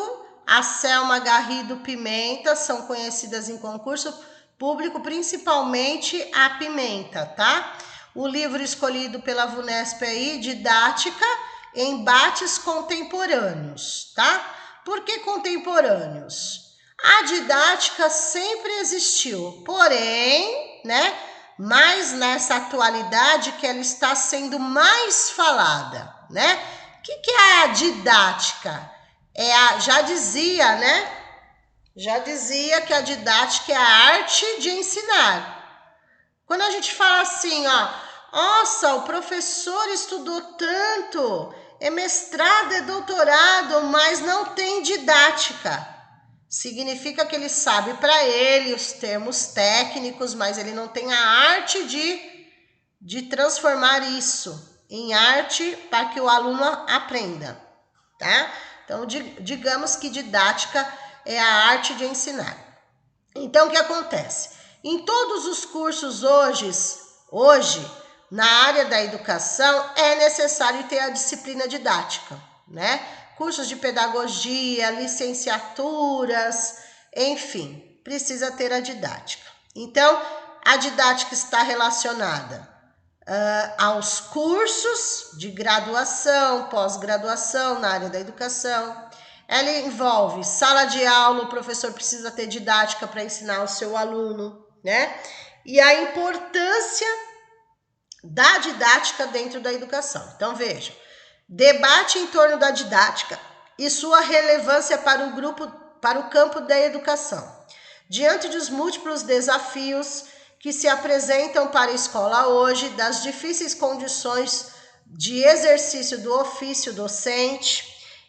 a Selma Garrido Pimenta, são conhecidas em concurso público, principalmente a Pimenta, tá? O livro escolhido pela VUNESP aí, Didática, Embates Contemporâneos, tá? Por que contemporâneos? A didática sempre existiu, porém, né, mais nessa atualidade que ela está sendo mais falada, né? O que é a didática? Já dizia, né? Já dizia que a didática é a arte de ensinar. Quando a gente fala assim, ó, nossa, o professor estudou tanto, é mestrado, é doutorado, mas não tem didática. Significa que ele sabe para ele os termos técnicos, mas ele não tem a arte de transformar isso em arte para que o aluno aprenda, tá? Então, digamos que didática é a arte de ensinar. Então, o que acontece? Em todos os cursos hoje, na área da educação, é necessário ter a disciplina didática, né? Cursos de pedagogia, licenciaturas, enfim, precisa ter a didática. Então, a didática está relacionada aos cursos de graduação, pós-graduação na área da educação. Ela envolve sala de aula, o professor precisa ter didática para ensinar o seu aluno, né? E a importância da didática dentro da educação. Então, veja, debate em torno da didática e sua relevância para o campo da educação. Diante dos múltiplos desafios que se apresentam para a escola hoje, das difíceis condições de exercício do ofício docente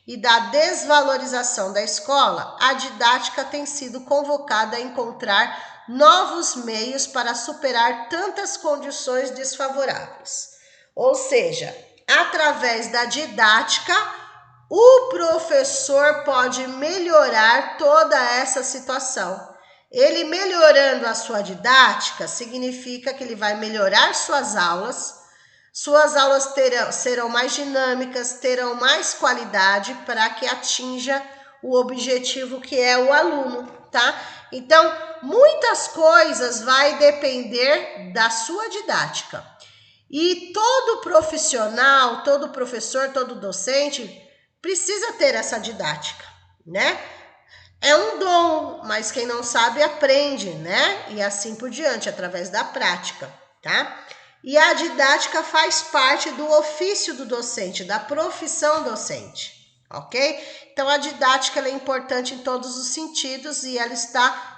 e da desvalorização da escola, a didática tem sido convocada a encontrar novos meios para superar tantas condições desfavoráveis. Ou seja, através da didática, o professor pode melhorar toda essa situação. Ele melhorando a sua didática significa que ele vai melhorar suas aulas serão mais dinâmicas, terão mais qualidade para que atinja o objetivo que é o aluno, tá? Então, muitas coisas vai depender da sua didática. E todo profissional, todo professor, todo docente precisa ter essa didática, né? É um dom, mas quem não sabe aprende, né? E assim por diante, através da prática, tá? E a didática faz parte do ofício do docente, da profissão docente, ok? Então, a didática ela é importante em todos os sentidos e ela está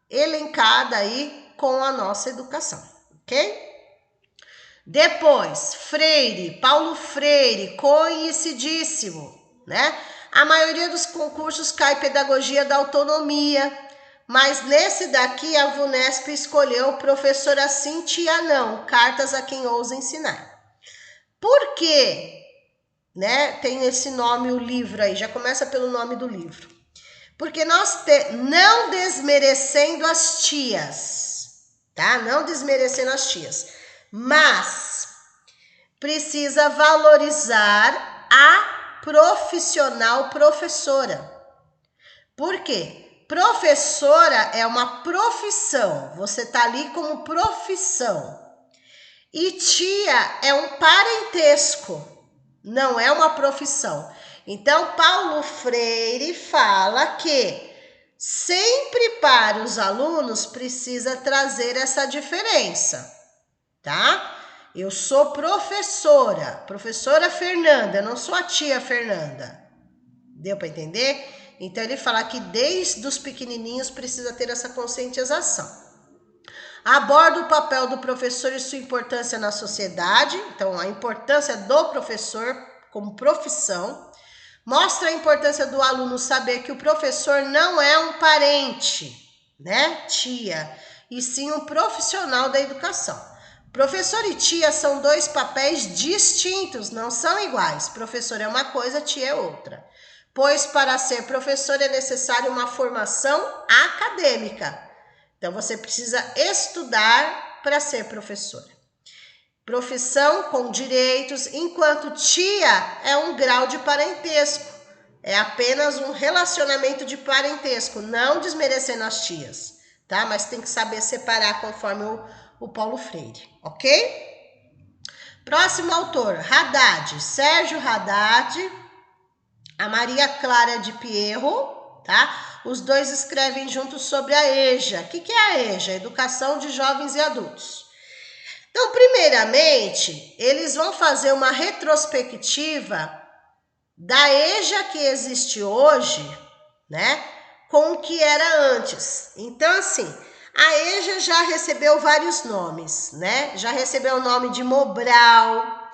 elencada aí com a nossa educação, ok? Depois, Paulo Freire, conhecidíssimo, né? A maioria dos concursos cai pedagogia da autonomia, mas nesse daqui a VUNESP escolheu professora Cintia não, cartas a quem ousa ensinar. Por quê? Né? Tem esse nome, o livro aí, já começa pelo nome do livro. Porque não desmerecendo as tias, tá? Não desmerecendo as tias, mas precisa valorizar a profissional professora. Por quê? Professora é uma profissão, você tá ali como profissão. E tia é um parentesco, não é uma profissão. Então, Paulo Freire fala que sempre para os alunos precisa trazer essa diferença, tá? Eu sou professora Fernanda, eu não sou a tia Fernanda. Deu para entender? Então, ele fala que desde os pequenininhos precisa ter essa conscientização. Aborda o papel do professor e sua importância na sociedade. Então, a importância do professor como profissão. Mostra a importância do aluno saber que o professor não é um parente, né, tia, e sim um profissional da educação. Professor e tia são dois papéis distintos, não são iguais. Professor é uma coisa, tia é outra. Pois para ser professor é necessário uma formação acadêmica. Então, você precisa estudar para ser professor. Profissão com direitos, enquanto tia é um grau de parentesco. É apenas um relacionamento de parentesco, não desmerecendo as tias, tá? Mas tem que saber separar conforme o Paulo Freire, ok? Próximo autor, Haddad, Sérgio Haddad, a Maria Clara de Pierro, tá? Os dois escrevem juntos sobre a EJA. O que é a EJA? Educação de Jovens e Adultos. Então, primeiramente, eles vão fazer uma retrospectiva da EJA que existe hoje, né, com o que era antes. Então, assim, a EJA já recebeu vários nomes, né? Já recebeu o nome de Mobral,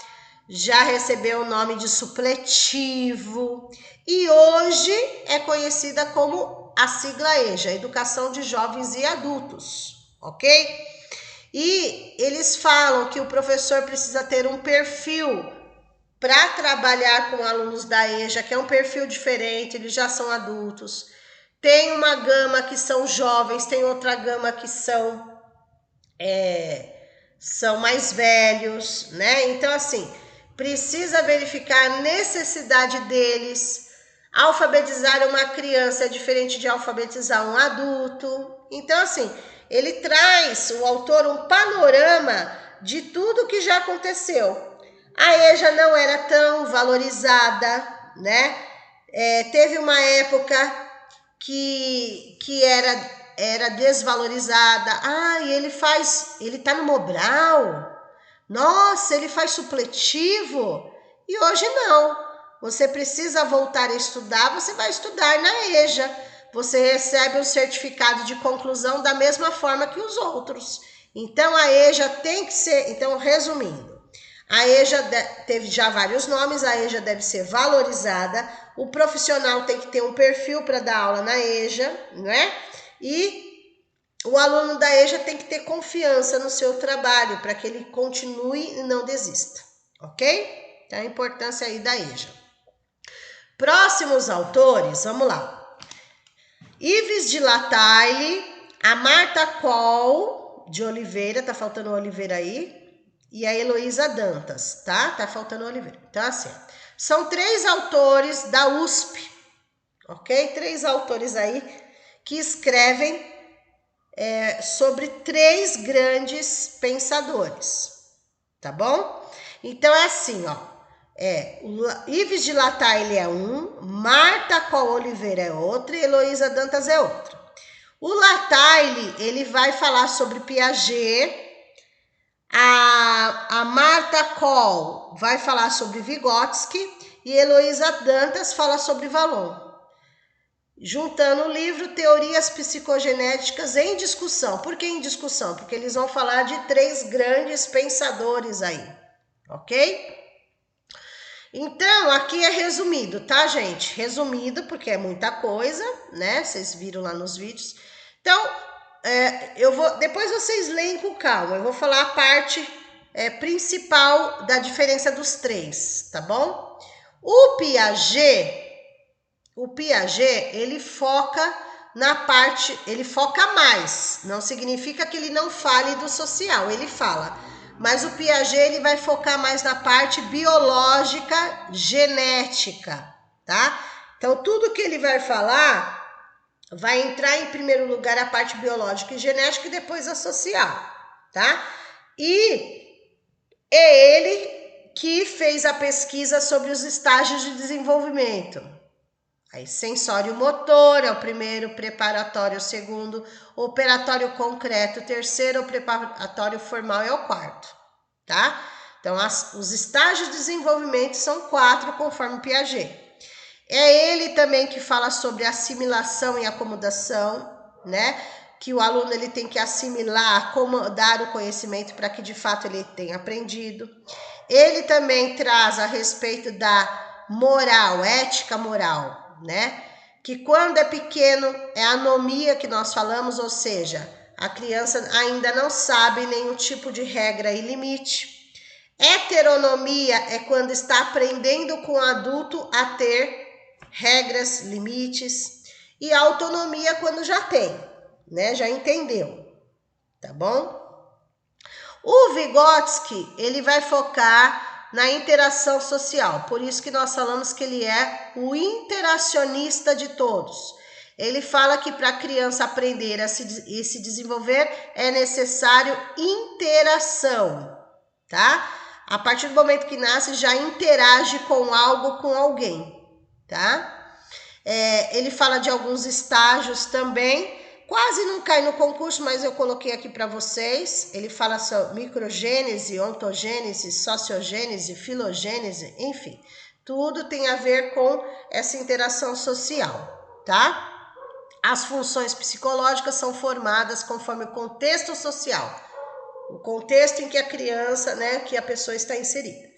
já recebeu o nome de supletivo e hoje é conhecida como a sigla EJA, Educação de Jovens e Adultos, ok? E eles falam que o professor precisa ter um perfil para trabalhar com alunos da EJA, que é um perfil diferente, eles já são adultos. Tem uma gama que são jovens, tem outra gama que são mais velhos, né? Então, assim, precisa verificar a necessidade deles. Alfabetizar uma criança é diferente de alfabetizar um adulto. Então, assim, ele traz, o autor, um panorama de tudo que já aconteceu. A EJA não era tão valorizada, né? Teve uma época que era desvalorizada. Ah, e ele tá no Mobral. Nossa, ele faz supletivo. E hoje não. Você precisa voltar a estudar, você vai estudar na EJA. Você recebe um certificado de conclusão da mesma forma que os outros. Então, a EJA tem que ser... Então, resumindo, a EJA teve já vários nomes, a EJA deve ser valorizada, o profissional tem que ter um perfil para dar aula na EJA, né? E o aluno da EJA tem que ter confiança no seu trabalho para que ele continue e não desista, ok? Então, a importância aí da EJA. Próximos autores, vamos lá. Ives de Lataille, a Marta Coll de Oliveira, tá faltando Oliveira aí, e a Heloísa Dantas, tá? Tá faltando Oliveira. Então, assim, são 3 autores da USP, ok? 3 autores aí que escrevem sobre 3 grandes pensadores, tá bom? Então, é assim, ó. Ives de Lataille é um, Marta Coll Oliveira é outra e Heloísa Dantas é outra. O Lataille, ele vai falar sobre Piaget. A Marta Coll vai falar sobre Vygotsky e Heloísa Dantas fala sobre Vallon. Juntando o livro Teorias Psicogenéticas em Discussão. Por que em discussão? Porque eles vão falar de 3 grandes pensadores aí, ok? Então, aqui é resumido, tá, gente? Resumido, porque é muita coisa, né? Vocês viram lá nos vídeos. Então, depois vocês leem com calma. Eu vou falar a parte principal da diferença dos 3, tá bom? O Piaget, ele foca ele foca mais. Não significa que ele não fale do social, ele fala. Mas o Piaget, ele vai focar mais na parte biológica, genética, tá? Então, tudo que ele vai falar vai entrar em primeiro lugar a parte biológica e genética e depois a social, tá? E é ele que fez a pesquisa sobre os estágios de desenvolvimento. Aí, sensório-motor é o primeiro, preparatório é o segundo, operatório concreto, o terceiro, o preparatório formal é o quarto, tá? Então, os estágios de desenvolvimento são 4, conforme Piaget. É ele também que fala sobre assimilação e acomodação, né? Que o aluno ele tem que assimilar, acomodar o conhecimento para que de fato ele tenha aprendido. Ele também traz a respeito da moral, ética moral, né? Que quando é pequeno é anomia que nós falamos, ou seja, a criança ainda não sabe nenhum tipo de regra e limite. Heteronomia é quando está aprendendo com o adulto a ter regras, limites. E autonomia quando já tem, né? Já entendeu, tá bom? O Vygotsky, ele vai focar na interação social. Por isso que nós falamos que ele é o interacionista de todos. Ele fala que para a criança aprender e se desenvolver é necessário interação, tá? A partir do momento que nasce, já interage com algo, com alguém, tá? Ele fala de alguns estágios também, quase não cai no concurso, mas eu coloquei aqui para vocês. Ele fala sobre microgênese, ontogênese, sociogênese, filogênese, enfim. Tudo tem a ver com essa interação social, tá? As funções psicológicas são formadas conforme o contexto social, o contexto em que a criança, né, que a pessoa está inserida.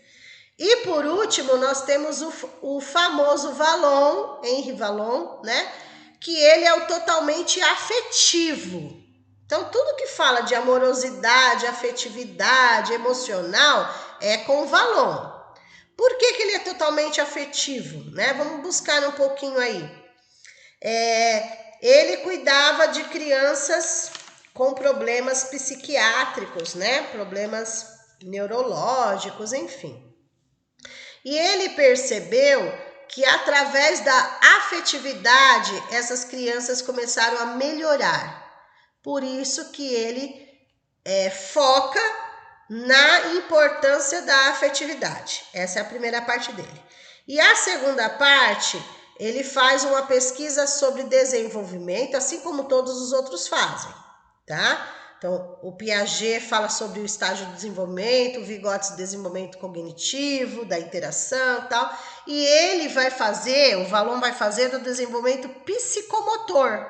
E por último, nós temos o famoso Vallon, Henri Vallon, né? Que ele é o totalmente afetivo. Então, tudo que fala de amorosidade, afetividade, emocional, é com o Vallon. Por que ele é totalmente afetivo, né? Vamos buscar um pouquinho aí. Ele cuidava de crianças com problemas psiquiátricos, né? Problemas neurológicos, enfim. E ele percebeu que através da afetividade, essas crianças começaram a melhorar. Por isso que ele foca na importância da afetividade. Essa é a primeira parte dele. E a segunda parte, ele faz uma pesquisa sobre desenvolvimento, assim como todos os outros fazem, tá? Então, o Piaget fala sobre o estágio de desenvolvimento, o Vygotsky desenvolvimento cognitivo, da interação e tal. E ele vai fazer, o Vallon vai fazer do desenvolvimento psicomotor,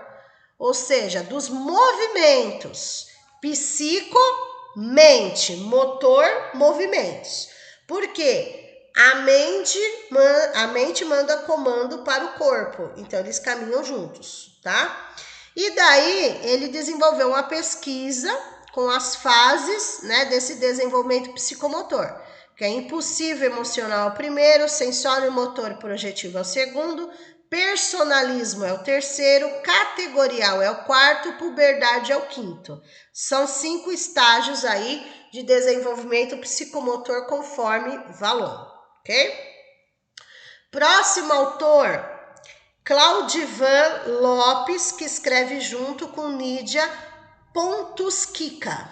ou seja, dos movimentos. Psico-mente, motor, movimentos. Por quê? A mente manda comando para o corpo, então eles caminham juntos, tá? E daí ele desenvolveu uma pesquisa com as fases, né, desse desenvolvimento psicomotor, que é impulsivo emocional é o primeiro, sensório motor projetivo é o segundo, personalismo é o terceiro, categorial é o quarto, puberdade é o quinto. São 5 estágios aí de desenvolvimento psicomotor conforme Vallon, ok? Próximo autor, Claudivan Lopes, que escreve junto com Nídia Pontuskika,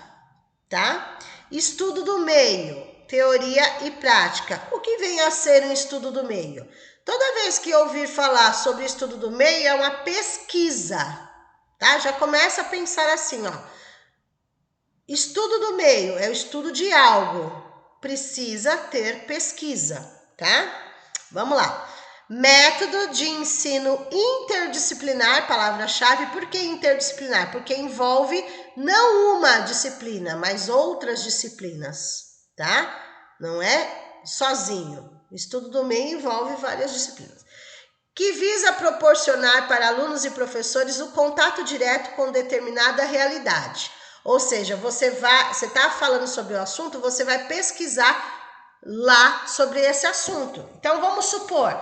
tá? Estudo do meio, teoria e prática. O que vem a ser um estudo do meio? Toda vez que ouvir falar sobre estudo do meio, é uma pesquisa, tá? Já começa a pensar assim, ó. Estudo do meio é o estudo de algo. Precisa ter pesquisa, tá? Vamos lá. Método de ensino interdisciplinar, palavra-chave. Por que interdisciplinar? Porque envolve não uma disciplina, mas outras disciplinas, tá? Não é sozinho. O estudo do meio envolve várias disciplinas. Que visa proporcionar para alunos e professores o contato direto com determinada realidade. Ou seja, você está falando sobre o assunto, você vai pesquisar lá sobre esse assunto. Então, vamos supor,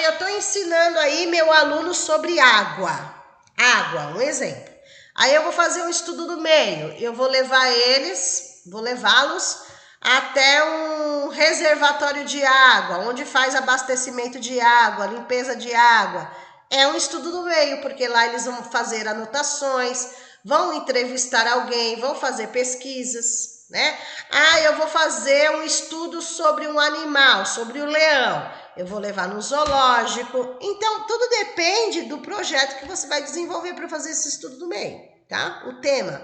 eu estou ensinando aí meu aluno sobre água. Água, um exemplo. Aí eu vou fazer um estudo do meio. Eu vou levá-los até um reservatório de água, onde faz abastecimento de água, limpeza de água. É um estudo do meio, porque lá eles vão fazer anotações, vão entrevistar alguém, vão fazer pesquisas, né? Eu vou fazer um estudo sobre um animal, sobre o leão. Eu vou levar no zoológico. Então, tudo depende do projeto que você vai desenvolver para fazer esse estudo do meio, tá? O tema.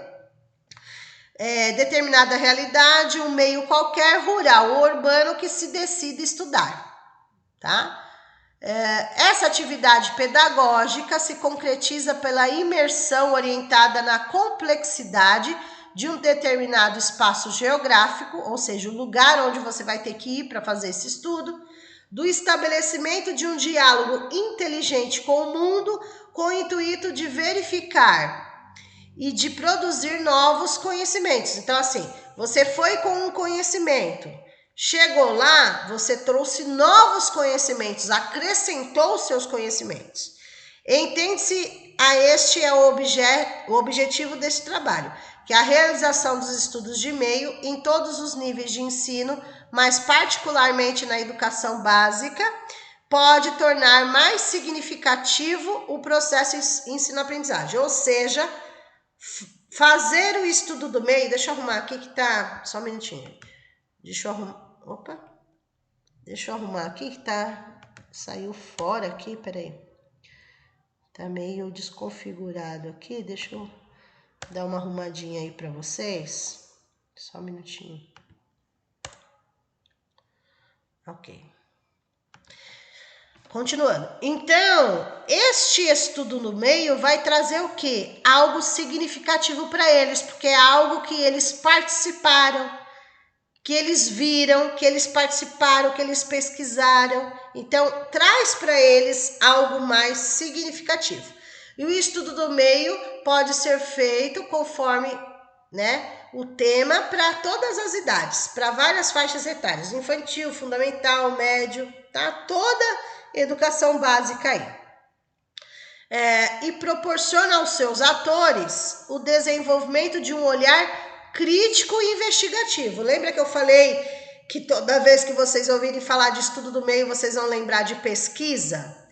Determinada realidade, um meio qualquer, rural ou urbano, que se decida estudar, tá? Essa atividade pedagógica se concretiza pela imersão orientada na complexidade de um determinado espaço geográfico, ou seja, o lugar onde você vai ter que ir para fazer esse estudo, do estabelecimento de um diálogo inteligente com o mundo, com o intuito de verificar e de produzir novos conhecimentos. Então, assim, você foi com um conhecimento, chegou lá, você trouxe novos conhecimentos, acrescentou seus conhecimentos. Entende-se, este é o objetivo desse trabalho, que é a realização dos estudos de meio em todos os níveis de ensino, mas particularmente na educação básica, pode tornar mais significativo o processo ensino-aprendizagem. Ou seja, fazer o estudo do meio, deixa eu arrumar aqui que tá, só um minutinho. Deixa eu arrumar aqui que tá, saiu fora aqui, peraí. Tá meio desconfigurado aqui, deixa eu dar uma arrumadinha aí para vocês. Só um minutinho. Ok. Continuando. Então, este estudo no meio vai trazer o quê? Algo significativo para eles, porque é algo que eles participaram, que eles viram, que eles participaram, que eles pesquisaram. Então, traz para eles algo mais significativo. E o estudo do meio pode ser feito conforme, né, o tema para todas as idades, para várias faixas etárias, infantil, fundamental, médio, tá? Toda educação básica aí. E proporciona aos seus atores o desenvolvimento de um olhar crítico e investigativo. Lembra que eu falei que toda vez que vocês ouvirem falar de estudo do meio, vocês vão lembrar de pesquisa?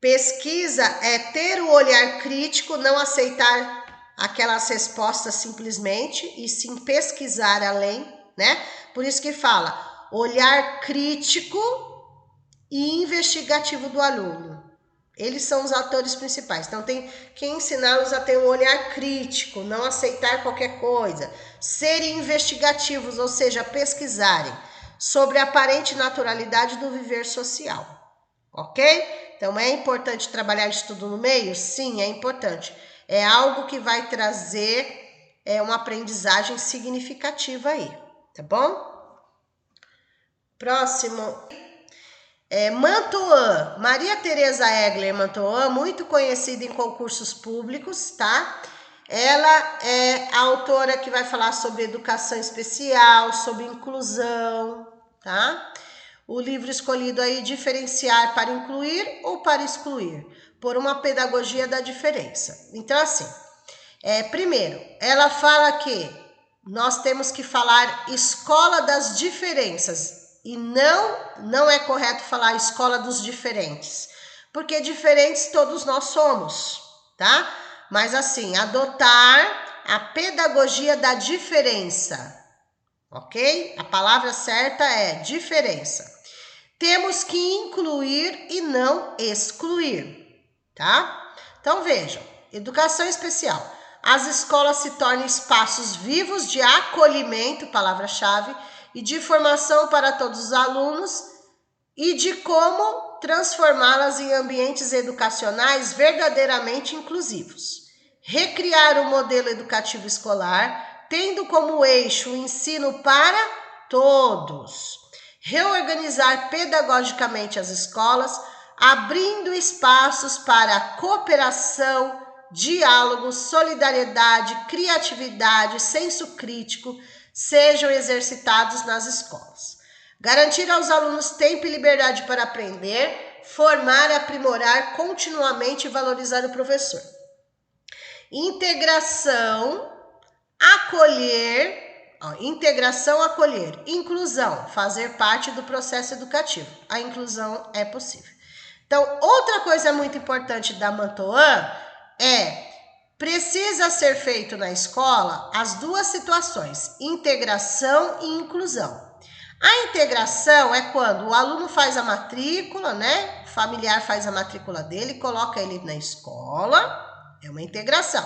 Pesquisa é ter o olhar crítico, não aceitar aquelas respostas simplesmente, e sim pesquisar além, né? Por isso que fala olhar crítico e investigativo do aluno. Eles são os atores principais. Então, tem que ensiná-los a ter um olhar crítico, não aceitar qualquer coisa, serem investigativos, ou seja, pesquisarem sobre a aparente naturalidade do viver social. Ok? Então, é importante trabalhar estudo no meio? Sim, é importante. É algo que vai trazer uma aprendizagem significativa aí, tá bom? Próximo. Mantoan, Maria Tereza Egler Mantoan, muito conhecida em concursos públicos, tá? Ela é a autora que vai falar sobre educação especial, sobre inclusão, tá? O livro escolhido aí, Diferenciar para Incluir ou para Excluir, por uma pedagogia da diferença. Então, assim, primeiro, ela fala que nós temos que falar escola das diferenças, e não é correto falar escola dos diferentes, porque diferentes todos nós somos, tá? Mas assim, adotar a pedagogia da diferença, ok? A palavra certa é diferença. Temos que incluir e não excluir, tá? Então vejam, educação especial. As escolas se tornam espaços vivos de acolhimento, palavra-chave, e de formação para todos os alunos e de como transformá-las em ambientes educacionais verdadeiramente inclusivos. Recriar o modelo educativo escolar, tendo como eixo o ensino para todos. Reorganizar pedagogicamente as escolas, abrindo espaços para cooperação, diálogo, solidariedade, criatividade, senso crítico, sejam exercitados nas escolas. Garantir aos alunos tempo e liberdade para aprender, formar, aprimorar continuamente e valorizar o professor. Integração, acolher, inclusão, fazer parte do processo educativo. A inclusão é possível. Então, outra coisa muito importante da Mantoan precisa ser feito na escola as duas situações, integração e inclusão. A integração é quando o aluno faz a matrícula, né? O familiar faz a matrícula dele, coloca ele na escola, é uma integração.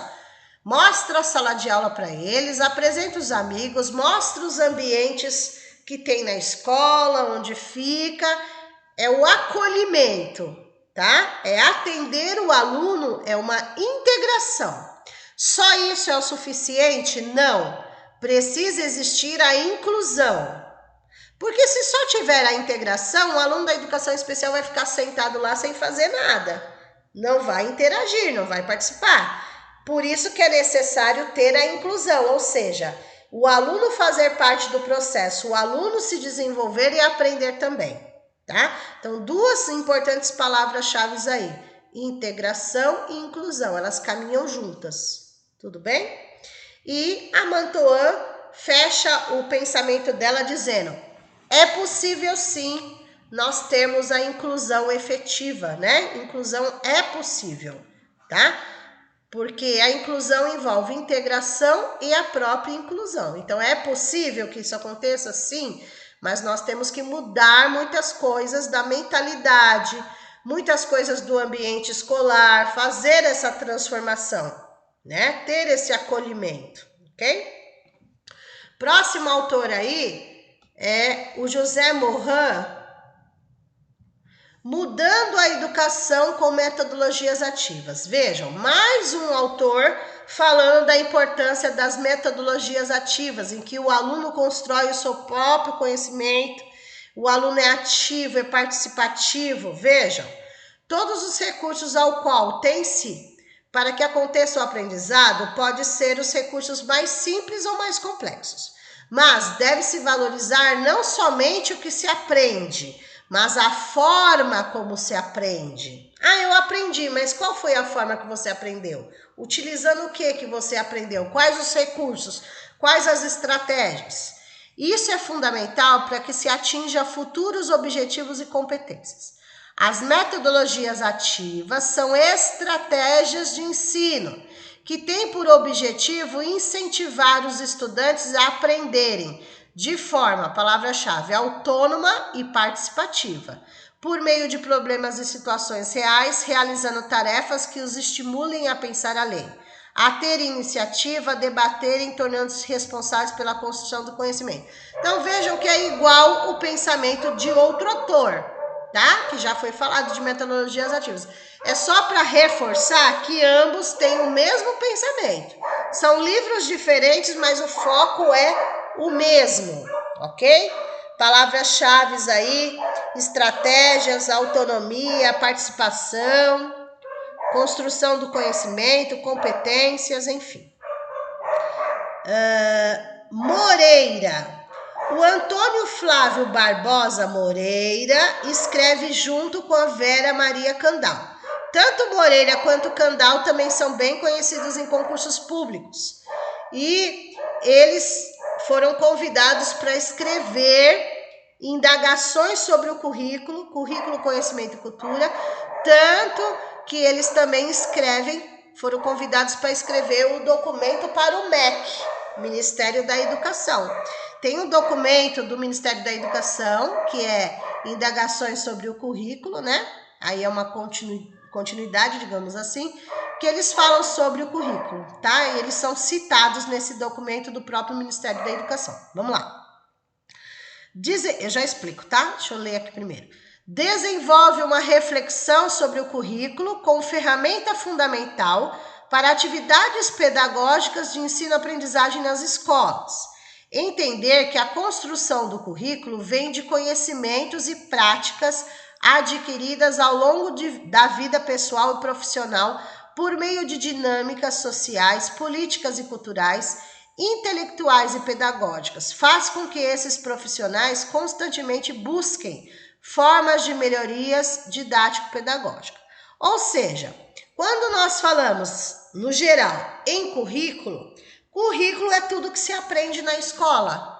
Mostra a sala de aula para eles, apresenta os amigos, mostra os ambientes que tem na escola, onde fica, é o acolhimento. Tá? É atender o aluno, é uma integração. Só isso é o suficiente? Não. Precisa existir a inclusão. Porque se só tiver a integração, o aluno da educação especial vai ficar sentado lá sem fazer nada. Não vai interagir, não vai participar. Por isso que é necessário ter a inclusão, ou seja, o aluno fazer parte do processo, o aluno se desenvolver e aprender também. Tá? Então, duas importantes palavras-chave aí, integração e inclusão, elas caminham juntas, tudo bem? E a Mantoan fecha o pensamento dela dizendo, É possível sim nós termos a inclusão efetiva, né? Inclusão é possível, tá? Porque a inclusão envolve integração e a própria inclusão. Então, é possível que isso aconteça? Sim, mas nós temos que mudar muitas coisas da mentalidade, muitas coisas do ambiente escolar, fazer essa transformação, né? Ter esse acolhimento, ok? Próximo autor aí é o José Morin, Mudando a Educação com Metodologias Ativas. Vejam, mais um autor falando da importância das metodologias ativas, em que o aluno constrói o seu próprio conhecimento, o aluno é ativo, é participativo. Vejam, todos os recursos ao qual tem-se para que aconteça o aprendizado pode ser os recursos mais simples ou mais complexos, mas deve-se valorizar não somente o que se aprende, mas a forma como se aprende. Ah, eu aprendi, mas qual foi a forma que você aprendeu? Utilizando o que você aprendeu? Quais os recursos? Quais as estratégias? Isso é fundamental para que se atinja futuros objetivos e competências. As metodologias ativas são estratégias de ensino que têm por objetivo incentivar os estudantes a aprenderem de forma, palavra-chave, autônoma e participativa, por meio de problemas e situações reais, realizando tarefas que os estimulem a pensar além, a ter iniciativa, a debaterem, tornando-se responsáveis pela construção do conhecimento. Então vejam que é igual o pensamento de outro autor, tá? Que já foi falado de metodologias ativas. É só para reforçar que ambos têm o mesmo pensamento. São livros diferentes, mas o foco é o mesmo, ok? Palavras-chave aí, estratégias, autonomia, participação, construção do conhecimento, competências, enfim. Moreira. O Antônio Flávio Barbosa Moreira escreve junto com a Vera Maria Candal. Tanto Moreira quanto Candal também são bem conhecidos em concursos públicos. E eles foram convidados para escrever indagações sobre o currículo, conhecimento e cultura, tanto que eles também foram convidados para escrever o documento para o MEC, Ministério da Educação. Tem um documento do Ministério da Educação, que é indagações sobre o currículo, né? Aí é uma continuidade, digamos assim, que eles falam sobre o currículo, tá? E eles são citados nesse documento do próprio Ministério da Educação. Vamos lá. Eu já explico, tá? Deixa eu ler aqui primeiro. Desenvolve uma reflexão sobre o currículo como ferramenta fundamental para atividades pedagógicas de ensino-aprendizagem nas escolas. Entender que a construção do currículo vem de conhecimentos e práticas adquiridas ao longo da vida pessoal e profissional por meio de dinâmicas sociais, políticas e culturais, intelectuais e pedagógicas. Faz com que esses profissionais constantemente busquem formas de melhorias didático-pedagógicas. Ou seja, quando nós falamos, no geral, em currículo, currículo é tudo que se aprende na escola.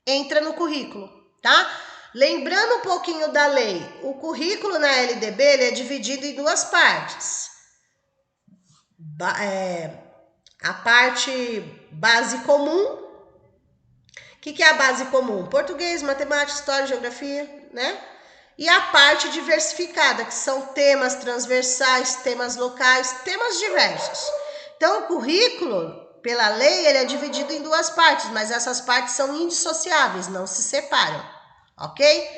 Entra no currículo, tá? Lembrando um pouquinho da lei, o currículo na LDB ele é dividido em duas partes. A parte base comum. O que é a base comum? Português, matemática, história, geografia, né? E a parte diversificada, que são temas transversais, temas locais, temas diversos. Então, o currículo, pela lei, ele é dividido em duas partes, mas essas partes são indissociáveis, não se separam, ok?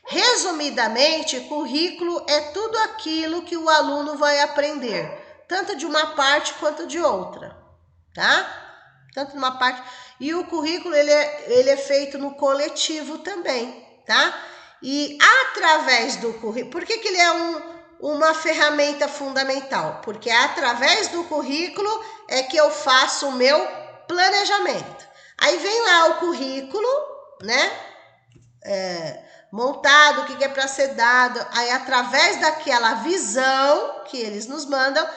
Resumidamente, currículo é tudo aquilo que o aluno vai aprender, tanto de uma parte quanto de outra, tá? Tanto de uma parte. E o currículo, ele é feito no coletivo também, tá? E através do currículo, por que ele é uma ferramenta fundamental? Porque através do currículo é que eu faço o meu planejamento. Aí vem lá o currículo, né? Montado, o que é para ser dado. Aí através daquela visão que eles nos mandam,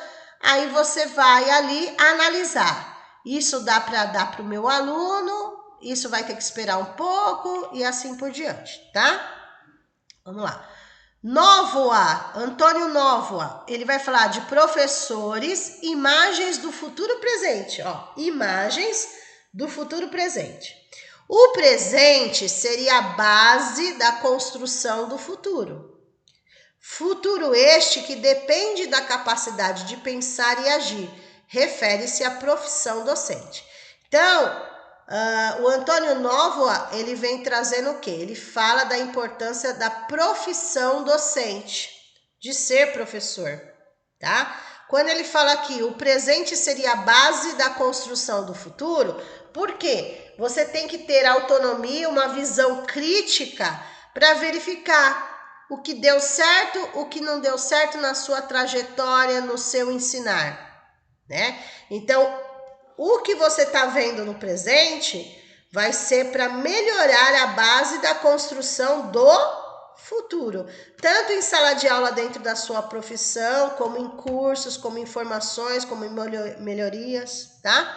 aí você vai ali analisar. Isso dá para dar para o meu aluno, isso vai ter que esperar um pouco e assim por diante, tá? Vamos lá. Nóvoa, Antônio Nóvoa, ele vai falar de professores, imagens do futuro presente, ó, imagens do futuro presente. O presente seria a base da construção do futuro. Futuro este que depende da capacidade de pensar e agir, refere-se à profissão docente. Então, o Antônio Nóvoa, ele vem trazendo o quê? Ele fala da importância da profissão docente, de ser professor, tá? Quando ele fala aqui, o presente seria a base da construção do futuro, por quê? Você tem que ter autonomia, uma visão crítica para verificar o que deu certo, o que não deu certo na sua trajetória, no seu ensinar, né? Então, o que você está vendo no presente vai ser para melhorar a base da construção do futuro, tanto em sala de aula dentro da sua profissão, como em cursos, como informações, como em melhorias, tá?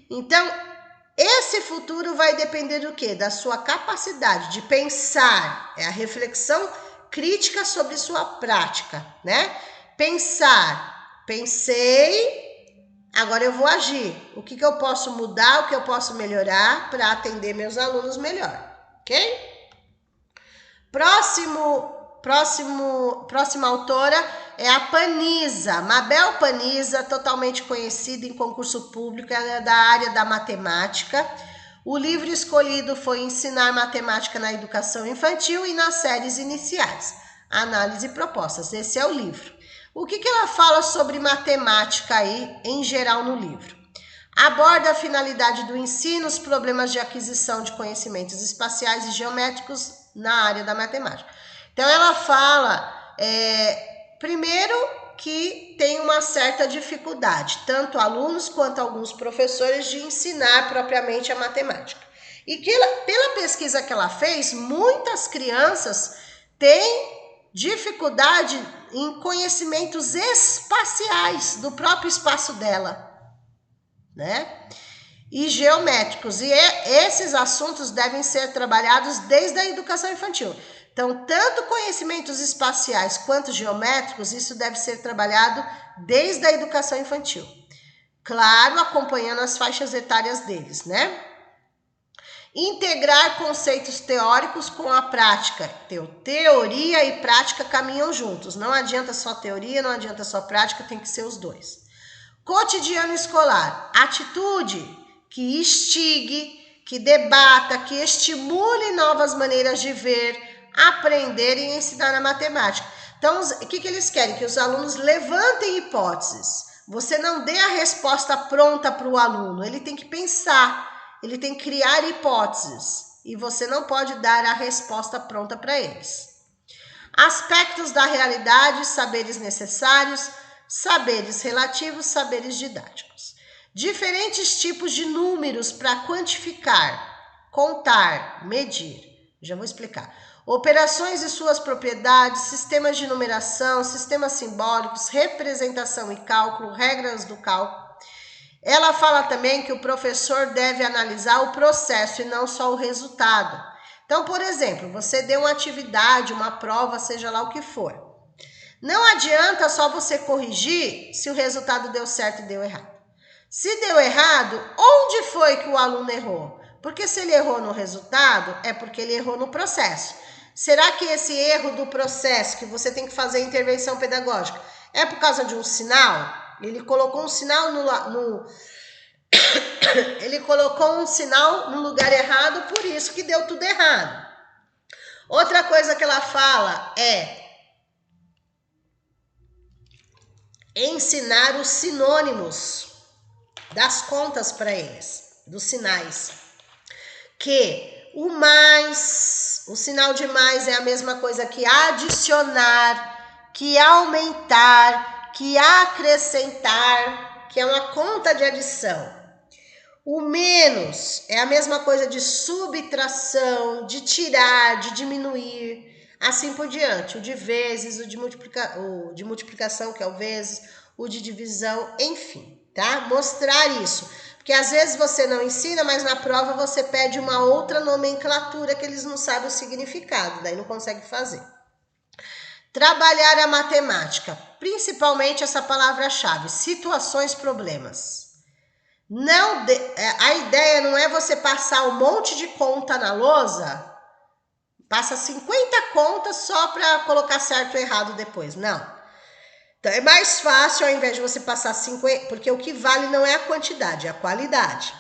Então, esse futuro vai depender do quê? Da sua capacidade de pensar, é a reflexão crítica sobre sua prática, né? Pensar, pensei, agora eu vou agir. O que eu posso mudar, o que eu posso melhorar para atender meus alunos melhor, ok? Próxima autora é a Paniza, Mabel Paniza, totalmente conhecida em concurso público, ela é da área da matemática. O livro escolhido foi Ensinar Matemática na Educação Infantil e nas Séries Iniciais, Análise e Propostas, esse é o livro. O que ela fala sobre matemática aí, em geral, no livro? Aborda a finalidade do ensino, os problemas de aquisição de conhecimentos espaciais e geométricos na área da matemática. Então, ela fala, primeiro, que tem uma certa dificuldade, tanto alunos quanto alguns professores, de ensinar propriamente a matemática. E que pela pesquisa que ela fez, muitas crianças têm dificuldade em conhecimentos espaciais do próprio espaço dela, né? E geométricos. E esses assuntos devem ser trabalhados desde a educação infantil. Então, tanto conhecimentos espaciais quanto geométricos, isso deve ser trabalhado desde a educação infantil. Claro, acompanhando as faixas etárias deles, né? Integrar conceitos teóricos com a prática. Teoria e prática caminham juntos. Não adianta só teoria, não adianta só prática, tem que ser os dois. Cotidiano escolar. Atitude que instigue, que debata, que estimule novas maneiras de ver, aprender e ensinar a matemática. Então, o que eles querem? Que os alunos levantem hipóteses. Você não dê a resposta pronta para o aluno, ele tem que pensar, ele tem que criar hipóteses. E você não pode dar a resposta pronta para eles. Aspectos da realidade, saberes necessários, saberes relativos, saberes didáticos. Diferentes tipos de números para quantificar, contar, medir. Já vou explicar. Operações e suas propriedades, sistemas de numeração, sistemas simbólicos, representação e cálculo, regras do cálculo. Ela fala também que o professor deve analisar o processo e não só o resultado. Então, por exemplo, você deu uma atividade, uma prova, seja lá o que for. Não adianta só você corrigir se o resultado deu certo e deu errado. Se deu errado, onde foi que o aluno errou? Porque se ele errou no resultado, é porque ele errou no processo. Será que esse erro do processo, que você tem que fazer intervenção pedagógica, é por causa de um sinal? Ele colocou um sinal ele colocou um sinal no lugar errado, por isso que deu tudo errado. Outra coisa que ela fala é ensinar os sinônimos das contas para eles, dos sinais. Que o mais, o sinal de mais é a mesma coisa que adicionar, que aumentar, que acrescentar, que é uma conta de adição. O menos é a mesma coisa de subtração, de tirar, de diminuir, assim por diante. O de vezes, o de multiplicação, que é o vezes, o de divisão, enfim, tá? Mostrar isso. Porque às vezes você não ensina, mas na prova você pede uma outra nomenclatura que eles não sabem o significado, daí não consegue fazer. Trabalhar a matemática, principalmente essa palavra-chave, situações, problemas. A ideia não é você passar um monte de conta na lousa, passa 50 contas só para colocar certo ou errado depois, não. Então é mais fácil, ao invés de você passar 50, porque o que vale não é a quantidade, é a qualidade.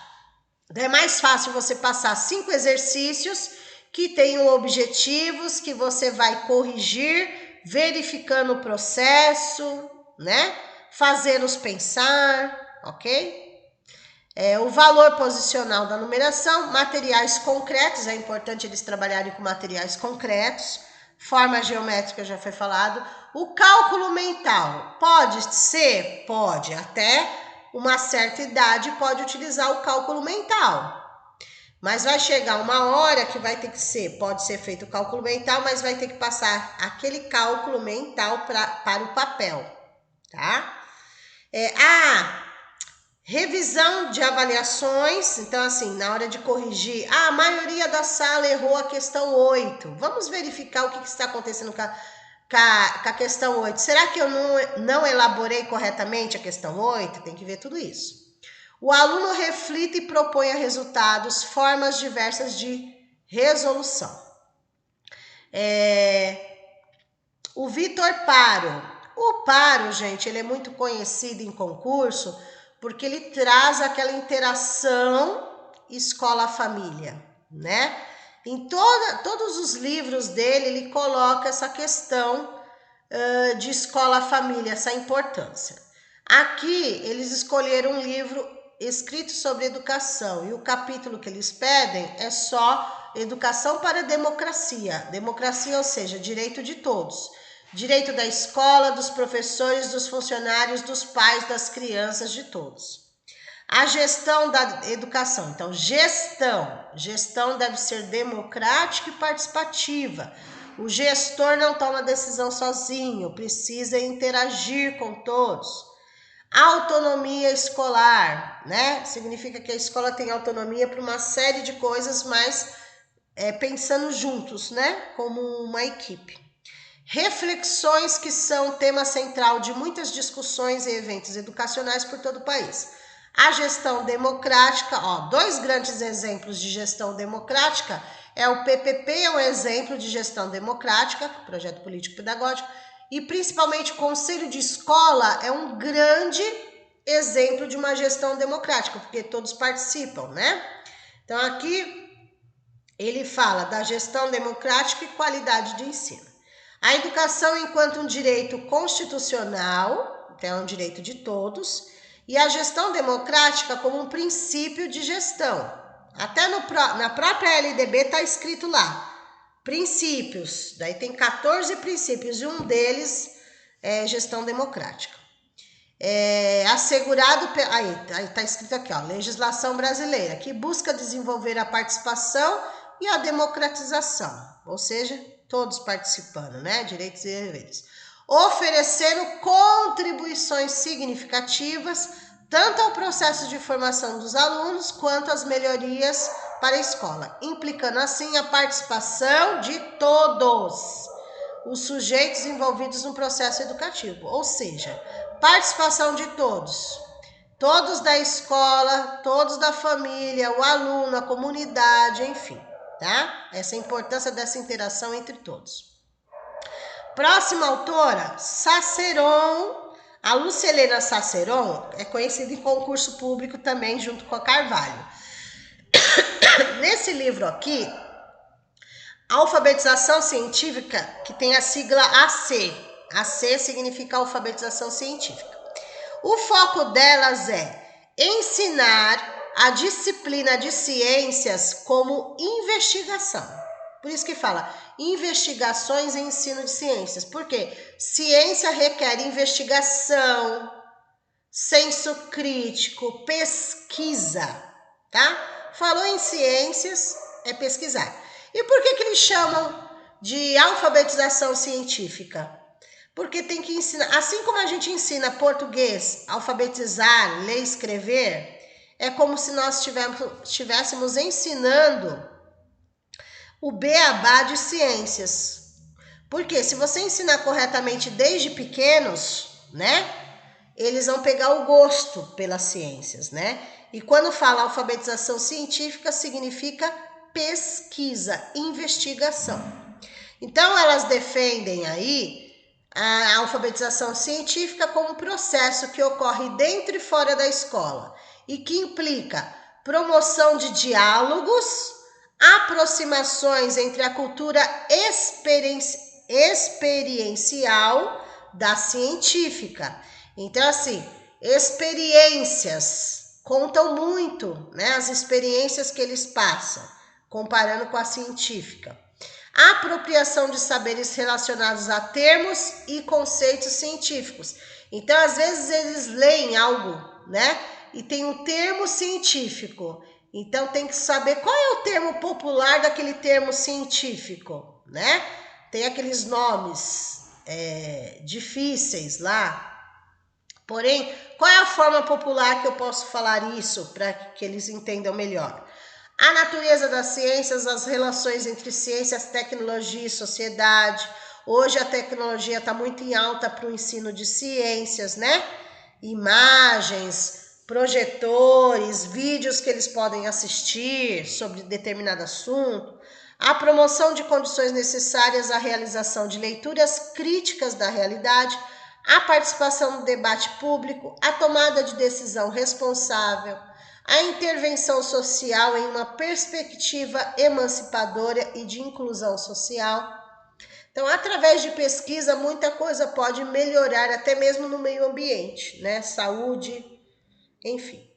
Então é mais fácil você passar 5 exercícios que tenham objetivos, que você vai corrigir, verificando o processo, né? Fazê-los pensar, ok? O valor posicional da numeração, materiais concretos, é importante eles trabalharem com materiais concretos, forma geométrica já foi falado. O cálculo mental, pode ser? Pode, até uma certa idade pode utilizar o cálculo mental. Mas vai chegar uma hora que vai ter que ser, pode ser feito o cálculo mental, mas vai ter que passar aquele cálculo mental para o papel, tá? Revisão de avaliações, então assim, na hora de corrigir, a maioria da sala errou a questão 8. Vamos verificar o que está acontecendo com a questão 8. Será que eu não elaborei corretamente a questão 8? Tem que ver tudo isso. O aluno reflita e proponha resultados, formas diversas de resolução. O Vitor Paro. O Paro, gente, ele é muito conhecido em concurso porque ele traz aquela interação escola-família, né? Em todos os livros dele, ele coloca essa questão de escola-família, essa importância. Aqui, eles escolheram um livro escrito sobre educação, e o capítulo que eles pedem é só Educação para a Democracia. Democracia, ou seja, direito de todos. Direito da escola, dos professores, dos funcionários, dos pais, das crianças, de todos. A gestão da educação. Então, gestão deve ser democrática e participativa. O gestor não toma decisão sozinho, precisa interagir com todos. Autonomia escolar, né? Significa que a escola tem autonomia para uma série de coisas, mas pensando juntos, né? Como uma equipe. Reflexões, que são tema central de muitas discussões e eventos educacionais por todo o país. A gestão democrática, 2 grandes exemplos de gestão democrática, o PPP é um exemplo de gestão democrática, projeto político pedagógico, e principalmente o Conselho de Escola é um grande exemplo de uma gestão democrática, porque todos participam, né? Então aqui ele fala da gestão democrática e qualidade de ensino. A educação enquanto um direito constitucional, então é um direito de todos, e a gestão democrática como um princípio de gestão. Até na própria LDB está escrito lá, princípios, daí tem 14 princípios, e um deles é gestão democrática. Assegurado, aí está escrito aqui, legislação brasileira, que busca desenvolver a participação e a democratização, ou seja, todos participando, né? Direitos e deveres. Oferecendo contribuições significativas, tanto ao processo de formação dos alunos, quanto às melhorias para a escola, implicando assim a participação de todos os sujeitos envolvidos no processo educativo, ou seja, participação de todos. Todos da escola, todos da família, o aluno, a comunidade, enfim. Tá? Essa é a importância dessa interação entre todos. Próxima autora, Saceron. A Lúcia Helena Saceron é conhecida em concurso público também, junto com a Carvalho. Nesse livro aqui, Alfabetização Científica, que tem a sigla AC. AC significa alfabetização científica. O foco delas é ensinar a disciplina de ciências como investigação. Por isso que fala investigações em ensino de ciências. Por quê? Ciência requer investigação, senso crítico, pesquisa, tá? Falou em ciências, é pesquisar. E por que eles chamam de alfabetização científica? Porque tem que ensinar, assim como a gente ensina português, alfabetizar, ler e escrever, é como se nós estivéssemos ensinando o beabá de ciências. Porque se você ensinar corretamente desde pequenos, né, eles vão pegar o gosto pelas ciências, né? E quando fala alfabetização científica, significa pesquisa, investigação. Então, elas defendem aí a alfabetização científica como um processo que ocorre dentro e fora da escola e que implica promoção de diálogos, aproximações entre a cultura experiencial da científica. Então, assim, experiências contam muito, né? As experiências que eles passam, comparando com a científica. A apropriação de saberes relacionados a termos e conceitos científicos. Então, às vezes, eles leem algo, né? E tem um termo científico. Então, tem que saber qual é o termo popular daquele termo científico, né? Tem aqueles nomes difíceis lá. Porém, qual é a forma popular que eu posso falar isso para que eles entendam melhor? A natureza das ciências, as relações entre ciências, tecnologia e sociedade. Hoje a tecnologia está muito em alta para o ensino de ciências, né? Imagens, projetores, vídeos que eles podem assistir sobre determinado assunto. A promoção de condições necessárias à realização de leituras críticas da realidade, a participação no debate público, a tomada de decisão responsável, a intervenção social em uma perspectiva emancipadora e de inclusão social. Então, através de pesquisa, muita coisa pode melhorar, até mesmo no meio ambiente, né? Saúde, enfim.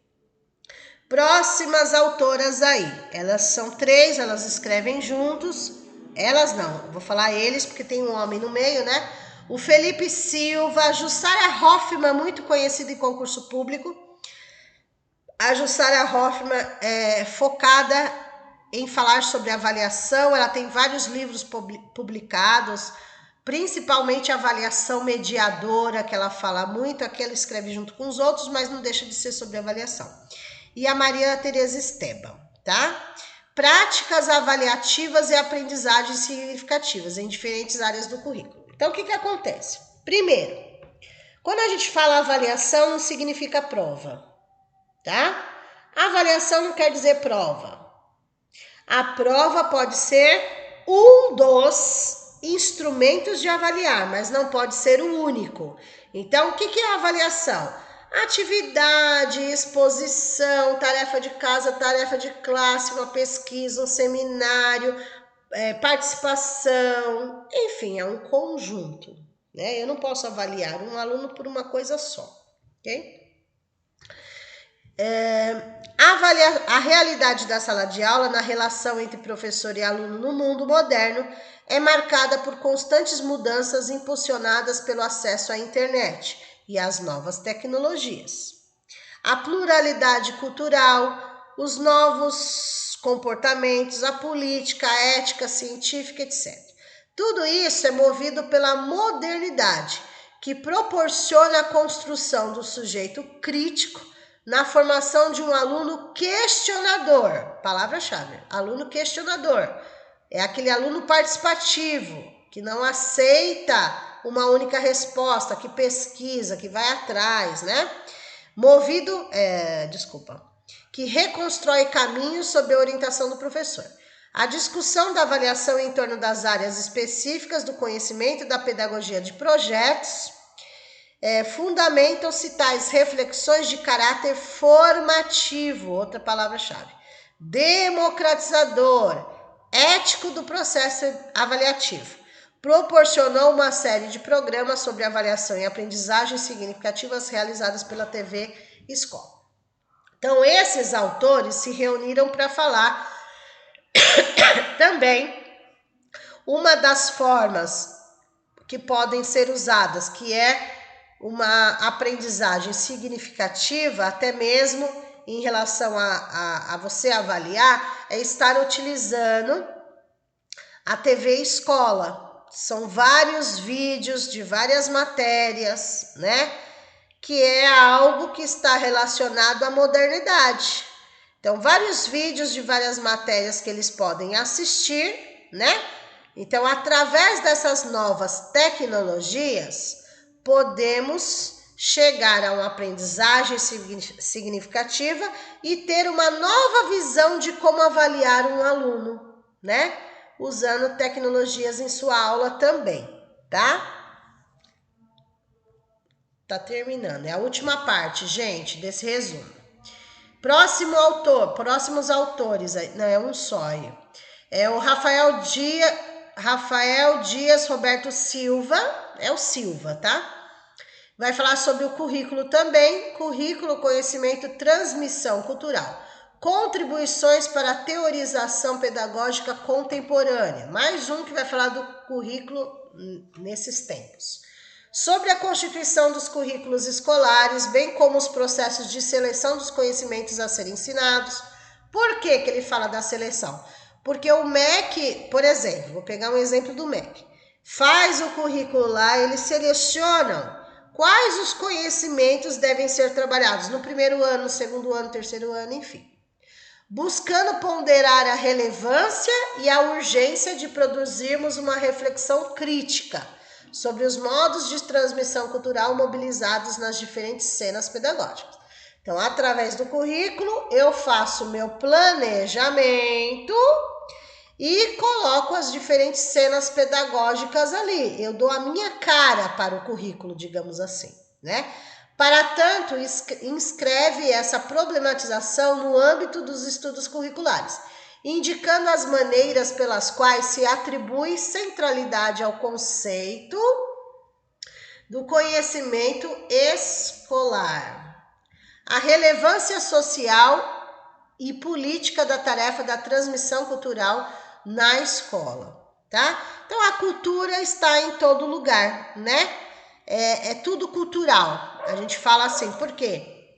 Próximas autoras aí, elas são 3, elas escrevem juntos. Elas não, vou falar eles porque tem um homem no meio, né? O Felipe Silva, a Jussara Hoffmann, muito conhecida em concurso público. A Jussara Hoffmann é focada em falar sobre avaliação, ela tem vários livros publicados, principalmente avaliação mediadora, que ela fala muito, aqui ela escreve junto com os outros, mas não deixa de ser sobre avaliação. E a Maria Tereza Esteban, tá? Práticas avaliativas e aprendizagens significativas em diferentes áreas do currículo. Então, o que acontece? Primeiro, quando a gente fala avaliação, não significa prova, tá? Avaliação não quer dizer prova. A prova pode ser um dos instrumentos de avaliar, mas não pode ser o único. Então, o que é a avaliação? Atividade, exposição, tarefa de casa, tarefa de classe, uma pesquisa, um seminário, participação, enfim, é um conjunto, né? Eu não posso avaliar um aluno por uma coisa só, ok? A realidade da sala de aula na relação entre professor e aluno no mundo moderno é marcada por constantes mudanças impulsionadas pelo acesso à internet e às novas tecnologias. A pluralidade cultural, os novos comportamentos, a política, a ética científica, etc. Tudo isso é movido pela modernidade, que proporciona a construção do sujeito crítico na formação de um aluno questionador. Palavra-chave, aluno questionador. É aquele aluno participativo, que não aceita uma única resposta, que pesquisa, que vai atrás, né? Que reconstrói caminhos sob a orientação do professor. A discussão da avaliação em torno das áreas específicas do conhecimento e da pedagogia de projetos fundamentam-se tais reflexões de caráter formativo, outra palavra-chave, democratizador, ético do processo avaliativo. Proporcionou uma série de programas sobre avaliação e aprendizagem significativas realizadas pela TV Escola. Então, esses autores se reuniram para falar também uma das formas que podem ser usadas, que é uma aprendizagem significativa, até mesmo em relação a você avaliar, é estar utilizando a TV Escola. São vários vídeos de várias matérias, né? que é algo que está relacionado à modernidade. Então, vários vídeos de várias matérias que eles podem assistir, né? Então, através dessas novas tecnologias, podemos chegar a uma aprendizagem significativa e ter uma nova visão de como avaliar um aluno, né? Usando tecnologias em sua aula também, tá? Tá terminando, é a última parte, gente, desse resumo. Próximos autores, não é um só aí. É o Rafael Dias Roberto Silva, é o Silva, tá? Vai falar sobre o currículo também, currículo, conhecimento, transmissão cultural, contribuições para a teorização pedagógica contemporânea. Mais um que vai falar do currículo nesses tempos. Sobre a constituição dos currículos escolares, bem como os processos de seleção dos conhecimentos a serem ensinados. Por que ele fala da seleção? Porque o MEC, por exemplo, vou pegar um exemplo do MEC, faz o currículo lá, eles selecionam quais os conhecimentos devem ser trabalhados no primeiro ano, no segundo ano, terceiro ano, enfim. Buscando ponderar a relevância e a urgência de produzirmos uma reflexão crítica sobre os modos de transmissão cultural mobilizados nas diferentes cenas pedagógicas. Então, através do currículo, eu faço o meu planejamento e coloco as diferentes cenas pedagógicas ali. Eu dou a minha cara para o currículo, digamos assim, né? Para tanto, inscreve essa problematização no âmbito dos estudos curriculares, indicando as maneiras pelas quais se atribui centralidade ao conceito do conhecimento escolar, a relevância social e política da tarefa da transmissão cultural na escola, tá? Então, a cultura está em todo lugar, né? É tudo cultural. A gente fala assim, por quê?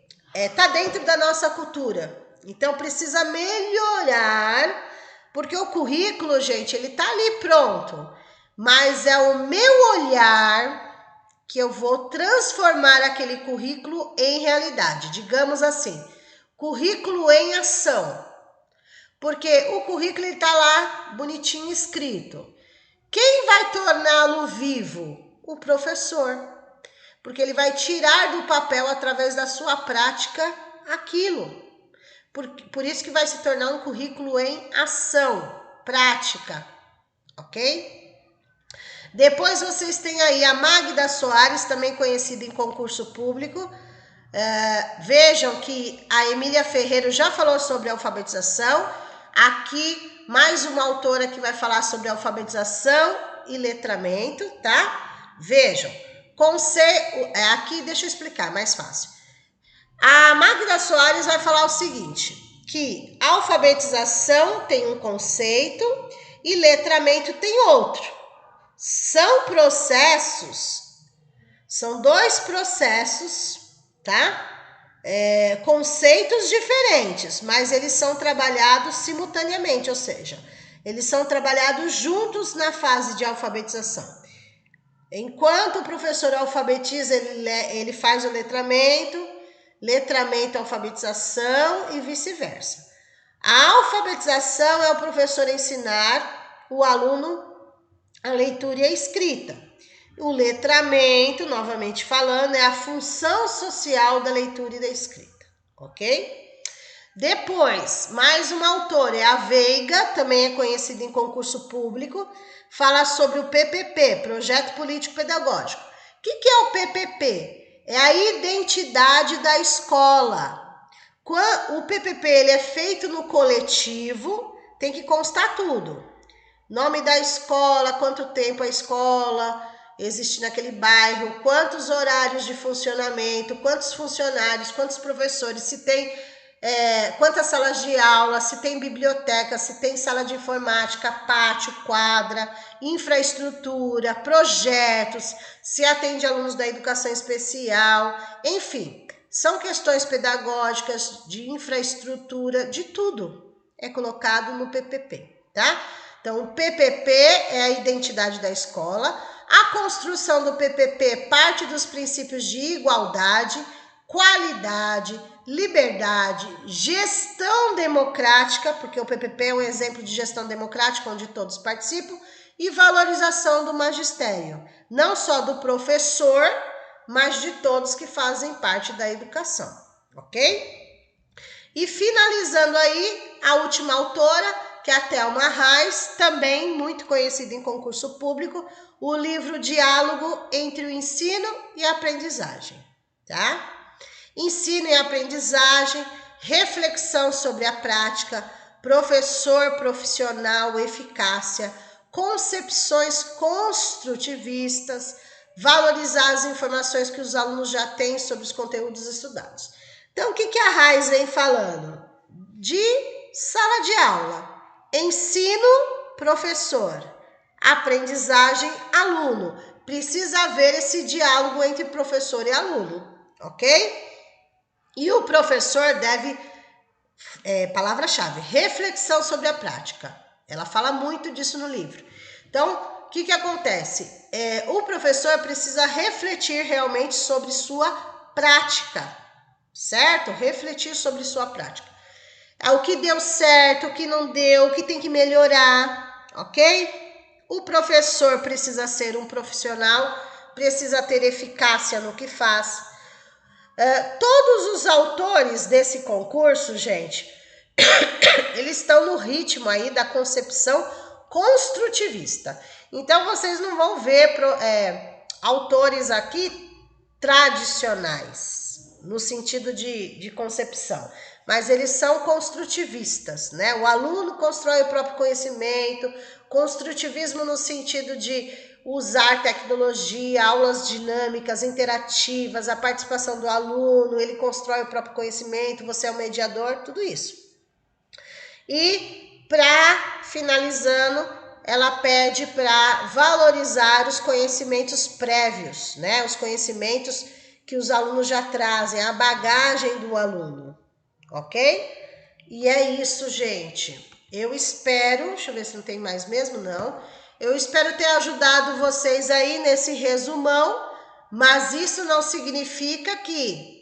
Tá dentro da nossa cultura. Então, precisa melhorar, porque o currículo, gente, ele tá ali pronto. Mas é o meu olhar que eu vou transformar aquele currículo em realidade. Digamos assim, currículo em ação. Porque o currículo está lá bonitinho escrito. Quem vai torná-lo vivo? O professor. Porque ele vai tirar do papel, através da sua prática, aquilo. Por isso que vai se tornar um currículo em ação, prática. Ok? Depois vocês têm aí a Magda Soares, também conhecida em concurso público. Vejam que a Emília Ferreiro já falou sobre alfabetização. Aqui, mais uma autora que vai falar sobre alfabetização e letramento, tá? Vejam, aqui deixa eu explicar, mais fácil. A Magda Soares vai falar o seguinte, que alfabetização tem um conceito e letramento tem outro. São processos, são dois processos, tá? Conceitos diferentes, mas eles são trabalhados simultaneamente, ou seja, eles são trabalhados juntos na fase de alfabetização. Enquanto o professor alfabetiza, ele faz o letramento, alfabetização e vice-versa. A alfabetização é o professor ensinar o aluno a leitura e a escrita. O letramento, novamente falando, é a função social da leitura e da escrita, ok? Depois, mais uma autora, é a Veiga, também é conhecida em concurso público, fala sobre o PPP, Projeto Político Pedagógico. O que é o PPP? É a identidade da escola. O PPP ele é feito no coletivo, tem que constar tudo. Nome da escola, quanto tempo a escola existe naquele bairro, quantos horários de funcionamento, quantos funcionários, quantos professores, se tem quantas salas de aula, se tem biblioteca, se tem sala de informática, pátio, quadra, infraestrutura, projetos, se atende alunos da educação especial, enfim, são questões pedagógicas, de infraestrutura, de tudo é colocado no PPP, tá? Então, o PPP é a identidade da escola, A construção do PPP parte dos princípios de igualdade, qualidade, liberdade, gestão democrática, porque o PPP é um exemplo de gestão democrática onde todos participam, e valorização do magistério, não só do professor, mas de todos que fazem parte da educação, ok? E finalizando aí, a última autora, que é a Thelma Reis, também muito conhecida em concurso público, o livro Diálogo entre o Ensino e a Aprendizagem, tá? Ensino e aprendizagem, reflexão sobre a prática, professor profissional, eficácia, concepções construtivistas, valorizar as informações que os alunos já têm sobre os conteúdos estudados. Então, o que a Reis vem falando? De sala de aula, ensino, professor, aprendizagem, aluno. Precisa haver esse diálogo entre professor e aluno, ok? E o professor deve, palavra-chave, reflexão sobre a prática. Ela fala muito disso no livro. Então, o que acontece? O professor precisa refletir realmente sobre sua prática, certo? Refletir sobre sua prática. O que deu certo, o que não deu, o que tem que melhorar, ok? O professor precisa ser um profissional, precisa ter eficácia no que faz. Todos os autores desse concurso, gente, eles estão no ritmo aí da concepção construtivista. Então, vocês não vão ver autores aqui tradicionais, no sentido de concepção, mas eles são construtivistas, né? O aluno constrói o próprio conhecimento, construtivismo no sentido de usar tecnologia, aulas dinâmicas, interativas, a participação do aluno, ele constrói o próprio conhecimento, você é o mediador, tudo isso. E, para finalizando, ela pede para valorizar os conhecimentos prévios, né? Os conhecimentos que os alunos já trazem, a bagagem do aluno, ok? E é isso, gente. Eu espero, deixa eu ver se não tem mais mesmo, não. Eu espero ter ajudado vocês aí nesse resumão, mas isso não significa que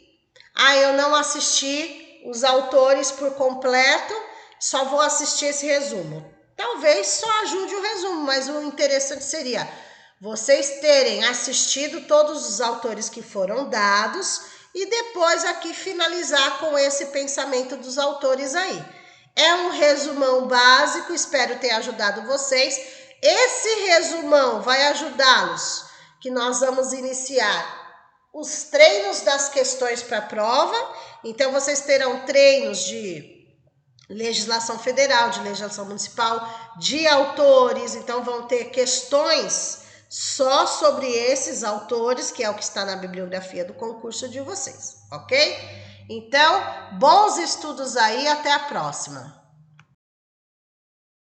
eu não assisti os autores por completo, só vou assistir esse resumo. Talvez só ajude o resumo, mas o interessante seria vocês terem assistido todos os autores que foram dados e depois aqui finalizar com esse pensamento dos autores aí. É um resumão básico, espero ter ajudado vocês. Esse resumão vai ajudá-los, que nós vamos iniciar os treinos das questões para a prova. Então, vocês terão treinos de legislação federal, de legislação municipal, de autores. Então, vão ter questões só sobre esses autores, que é o que está na bibliografia do concurso de vocês, ok? Então, bons estudos aí, até a próxima!